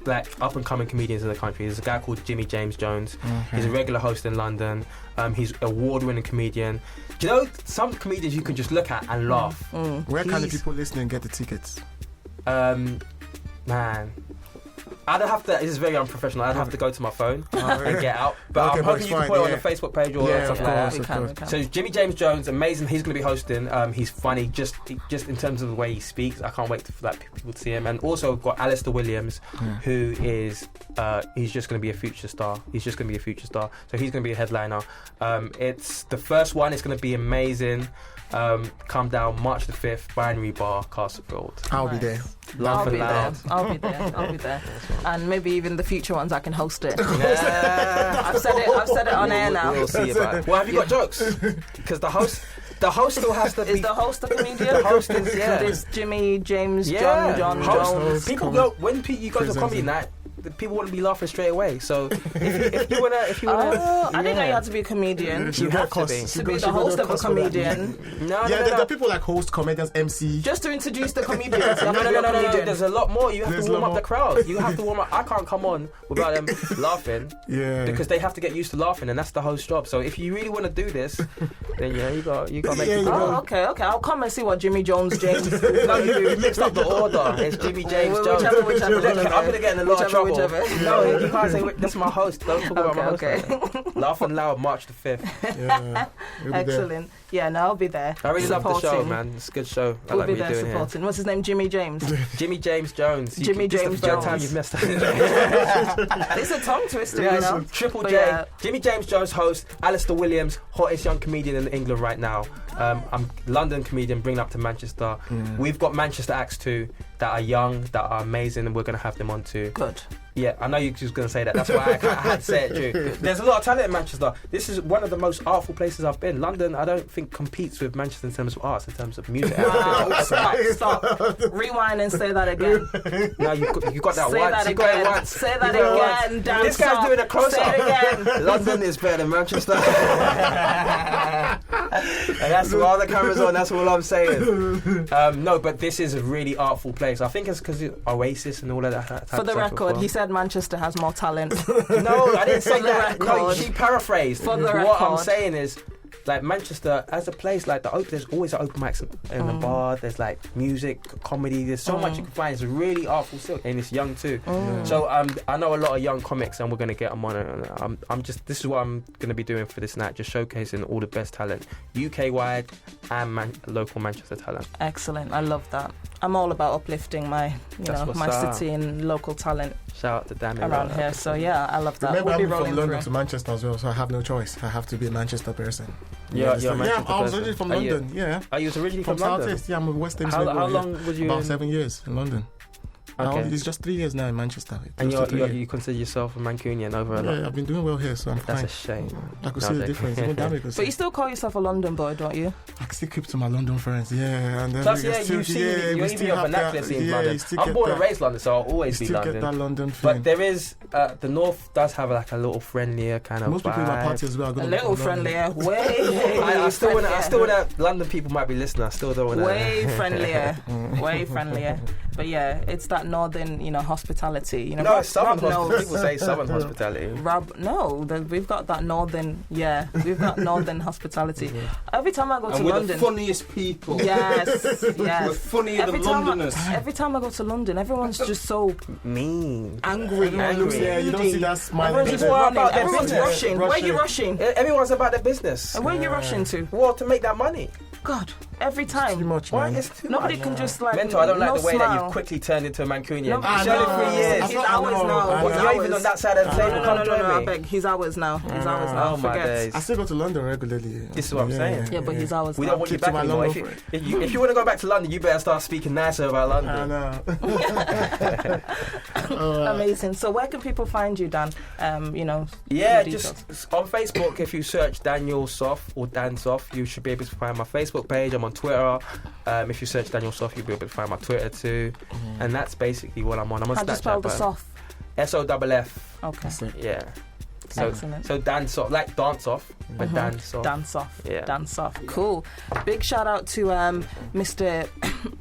Speaker 3: like up and coming comedians in the country. There's a guy called Jimmy James Jones. He's a regular host in London. He's an award-winning comedian. Do you know some comedians you can just look at and laugh?
Speaker 2: Where can the people listening get the tickets?
Speaker 3: Man, I'd have to. This is very unprofessional. I'd have to go to my phone and get out. But I'm hoping you can put it on the Facebook page or something like that.
Speaker 1: We can.
Speaker 3: So Jimmy James Jones, amazing. He's going to be hosting. He's funny, just in terms of the way he speaks. I can't wait for people to see him. And also we've got Alistair Williams, who is he's just going to be a future star. So he's going to be a headliner. It's the first one. It's going to be amazing. Come down March the 5th, Binary Bar, Castlefield.
Speaker 2: I'll be there.
Speaker 1: I'll be there. And maybe even the future ones I can host it. I've said it on air now.
Speaker 3: We'll see about it. Well, have you got jokes? Because the host still has to be...
Speaker 1: Is the host a comedian?
Speaker 3: The host is,
Speaker 1: There's Jimmy, James, John Jones.
Speaker 3: People go... When you go to a comedy night, people wouldn't be laughing straight away. So if you wanna, I
Speaker 1: didn't know you had to be a comedian.
Speaker 3: You have to be
Speaker 1: the host of a comedian.
Speaker 2: No. There are people like host, comedians, MC.
Speaker 1: Just to introduce the comedians.
Speaker 3: No. There's a lot more. You have to warm up the crowd. You have to warm up. I can't come on without them laughing.
Speaker 2: Yeah.
Speaker 3: Because they have to get used to laughing, and that's the host's job. So if you really want to do this, then you got to make it.
Speaker 1: Okay. I'll come and see what Jimmy Jones James.
Speaker 3: No, you mixed up the order. It's Jimmy James Jones.
Speaker 1: Whichever.
Speaker 3: I'm gonna get in a lot of trouble. No, you can't say that's my host. Don't talk about my host.
Speaker 1: Okay.
Speaker 3: Laugh and Loud, March the 5th.
Speaker 2: Yeah,
Speaker 1: excellent. Yeah, no, I'll be there.
Speaker 3: I really love the show, man. It's a good show. I like
Speaker 1: be there supporting. What's his name? Jimmy James.
Speaker 3: Jimmy James Jones.
Speaker 1: Jimmy James Jones.
Speaker 3: This is the third time you've messed up.
Speaker 1: It's a tongue twister, you know.
Speaker 3: Triple J. Yeah. Jimmy James Jones host. Alistair Williams, hottest young comedian in England right now. I'm London comedian, bringing up to Manchester. We've got Manchester acts too that are young, that are amazing, and we're going to have them on too.
Speaker 1: Good.
Speaker 3: Yeah, I know you're just going to say that. That's why I had to say it too. There's a lot of talent in Manchester. This is one of the most artful places I've been. London, I don't think competes with Manchester in terms of arts, in terms of music.
Speaker 1: Stop. Rewind and say that again.
Speaker 3: No, you got that
Speaker 1: say
Speaker 3: once.
Speaker 1: That
Speaker 3: you
Speaker 1: again.
Speaker 3: got it once.
Speaker 1: Say that again. Dan
Speaker 3: this guy's
Speaker 1: Soff.
Speaker 3: doing a close-up.
Speaker 1: Say it again.
Speaker 3: London is better than Manchester. And that's while the camera's on, that's all I'm saying. No, but this is a really artful place. I think it's because Oasis and all of that.
Speaker 1: For the record, he said Manchester has more talent.
Speaker 3: No, I didn't say that. No, she paraphrased.
Speaker 1: For the
Speaker 3: what
Speaker 1: record.
Speaker 3: I'm saying is, like Manchester as a place, like there's always an open mics in the bar. There's like music, comedy. There's so much you can find. It's a really artful silk, and it's young too. So I know a lot of young comics, and we're gonna get them on it. I'm just this is what I'm gonna be doing for this night, just showcasing all the best talent, UK wide and local Manchester talent.
Speaker 1: Excellent, I love that. I'm all about uplifting my city and local talent.
Speaker 3: Shout out to Damilola
Speaker 1: around here. So yeah, I love that.
Speaker 2: Remember, I'm from London to Manchester as well, so I have no choice. I have to be a Manchester person.
Speaker 3: You're a Manchester
Speaker 2: I was originally from London. Yeah.
Speaker 3: Are you originally from
Speaker 2: London?
Speaker 3: South East?
Speaker 2: Yeah, I'm a West End.
Speaker 3: How long was you?
Speaker 2: About 7 years in London.
Speaker 3: Okay.
Speaker 2: It's just 3 years now in Manchester.
Speaker 3: And you consider yourself a Mancunian over a lot?
Speaker 2: Yeah, I've been doing well here, so I'm fine.
Speaker 3: That's a shame.
Speaker 2: I could see the difference.
Speaker 1: But you still call yourself a London boy, don't you?
Speaker 2: I still keep to my London friends, yeah. And
Speaker 3: plus, you even your vernacular in London. I'm born and raised London, so I'll always be London.
Speaker 2: Get that London thing.
Speaker 3: But there is, the North does have like a little friendlier kind of
Speaker 2: most people in my party as well.
Speaker 1: A little friendlier, way
Speaker 3: I still want to, London people might be listening, I still don't want to.
Speaker 1: Way friendlier. But yeah, it's that northern, hospitality.
Speaker 3: No, southern hospitality. People say southern hospitality.
Speaker 1: We've got that northern. Yeah, we've got northern hospitality. Every time I go to London,
Speaker 4: we're the funniest people.
Speaker 1: Yes.
Speaker 4: We're funnier than Londoners.
Speaker 1: Every time I go to London, everyone's just so
Speaker 3: mean,
Speaker 1: angry.
Speaker 2: Yeah, you don't see that smile.
Speaker 1: Everyone's just running. Everyone's rushing. Where are you rushing?
Speaker 3: Everyone's about their business.
Speaker 1: And where are you rushing to?
Speaker 3: Well, to make that money.
Speaker 1: God, every time.
Speaker 2: It's too much,
Speaker 3: man.
Speaker 2: It's
Speaker 3: too
Speaker 1: Nobody
Speaker 3: much.
Speaker 1: can just like.
Speaker 3: Mento, I don't like the way
Speaker 1: smile.
Speaker 3: that you've quickly turned into a Mancunian.
Speaker 1: He's
Speaker 3: only 3 years.
Speaker 1: He's ours now.
Speaker 3: You're even on that side of the table.
Speaker 1: No, I beg. He's ours now. He's ours now.
Speaker 3: Oh my days.
Speaker 2: I still go to London regularly.
Speaker 3: This is what I'm saying.
Speaker 1: Yeah, but he's ours.
Speaker 3: We don't want you back anymore. If you want to go back to London, you better start speaking nicer about London.
Speaker 2: I know.
Speaker 1: Amazing. So where can people find you, Dan?
Speaker 3: Yeah, just on Facebook. If you search Daniel Soff or Dan Soff, you should be able to find my Facebook page. I'm on Twitter. If you search Daniel Soff, you'll be able to find my Twitter too. And that's basically what I'm on. I'm on Snapchat.
Speaker 1: How do you spell the Soff?
Speaker 3: SOFF.
Speaker 1: Okay.
Speaker 3: Yeah. So,
Speaker 1: excellent.
Speaker 3: So Dan Soff, like Dance Off, but Dan Soff.
Speaker 1: Dan Soff.
Speaker 3: Yeah.
Speaker 1: Dan Soff. Cool. Big shout out to Mr.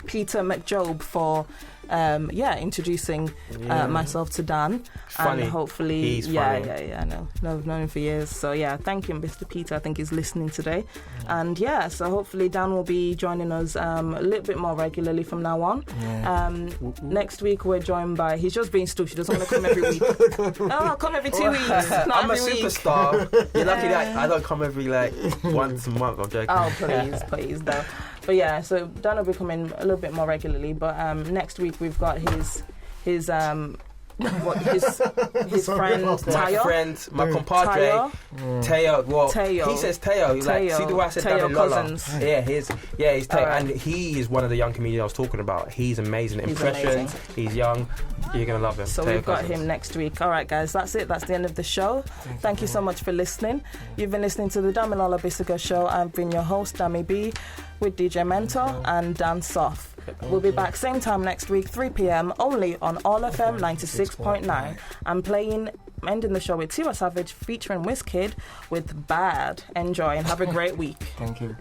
Speaker 1: Peter McJob for introducing myself to Dan.
Speaker 3: Funny.
Speaker 1: And hopefully,
Speaker 3: he's funny.
Speaker 1: No, I've known him for years. So thank you, Mr. Peter. I think he's listening today. And so hopefully Dan will be joining us a little bit more regularly from now on. Next week we're joined by, he's just being stupid. He doesn't want to come every week. I'll come every 2 weeks.
Speaker 3: I'm a superstar. You're lucky that I don't come every once a month. I'm joking.
Speaker 1: Oh, please, though. But so Dan will be coming a little bit more regularly. But next week we've got his friend Tayo.
Speaker 3: My compadre Tayo. Well,
Speaker 1: Tayo.
Speaker 3: He says Tayo. See the way I said Damilola? Yeah, he's Tayo, and he is one of the young comedians I was talking about. He's amazing. Impressions. He's young. You're gonna love him.
Speaker 1: So we've got him next week. All right, guys, that's it. That's the end of the show. Thank you so much for listening. You've been listening to the Damilola Bisuga Show. I've been your host, Dami B, with DJ Mento and Dan Soff. We'll be back same time next week, 3 p.m, only on All FM 96.9. I'm ending the show with Tiwa Savage featuring Wizkid with Bad. Enjoy and have a great week.
Speaker 2: Thank you.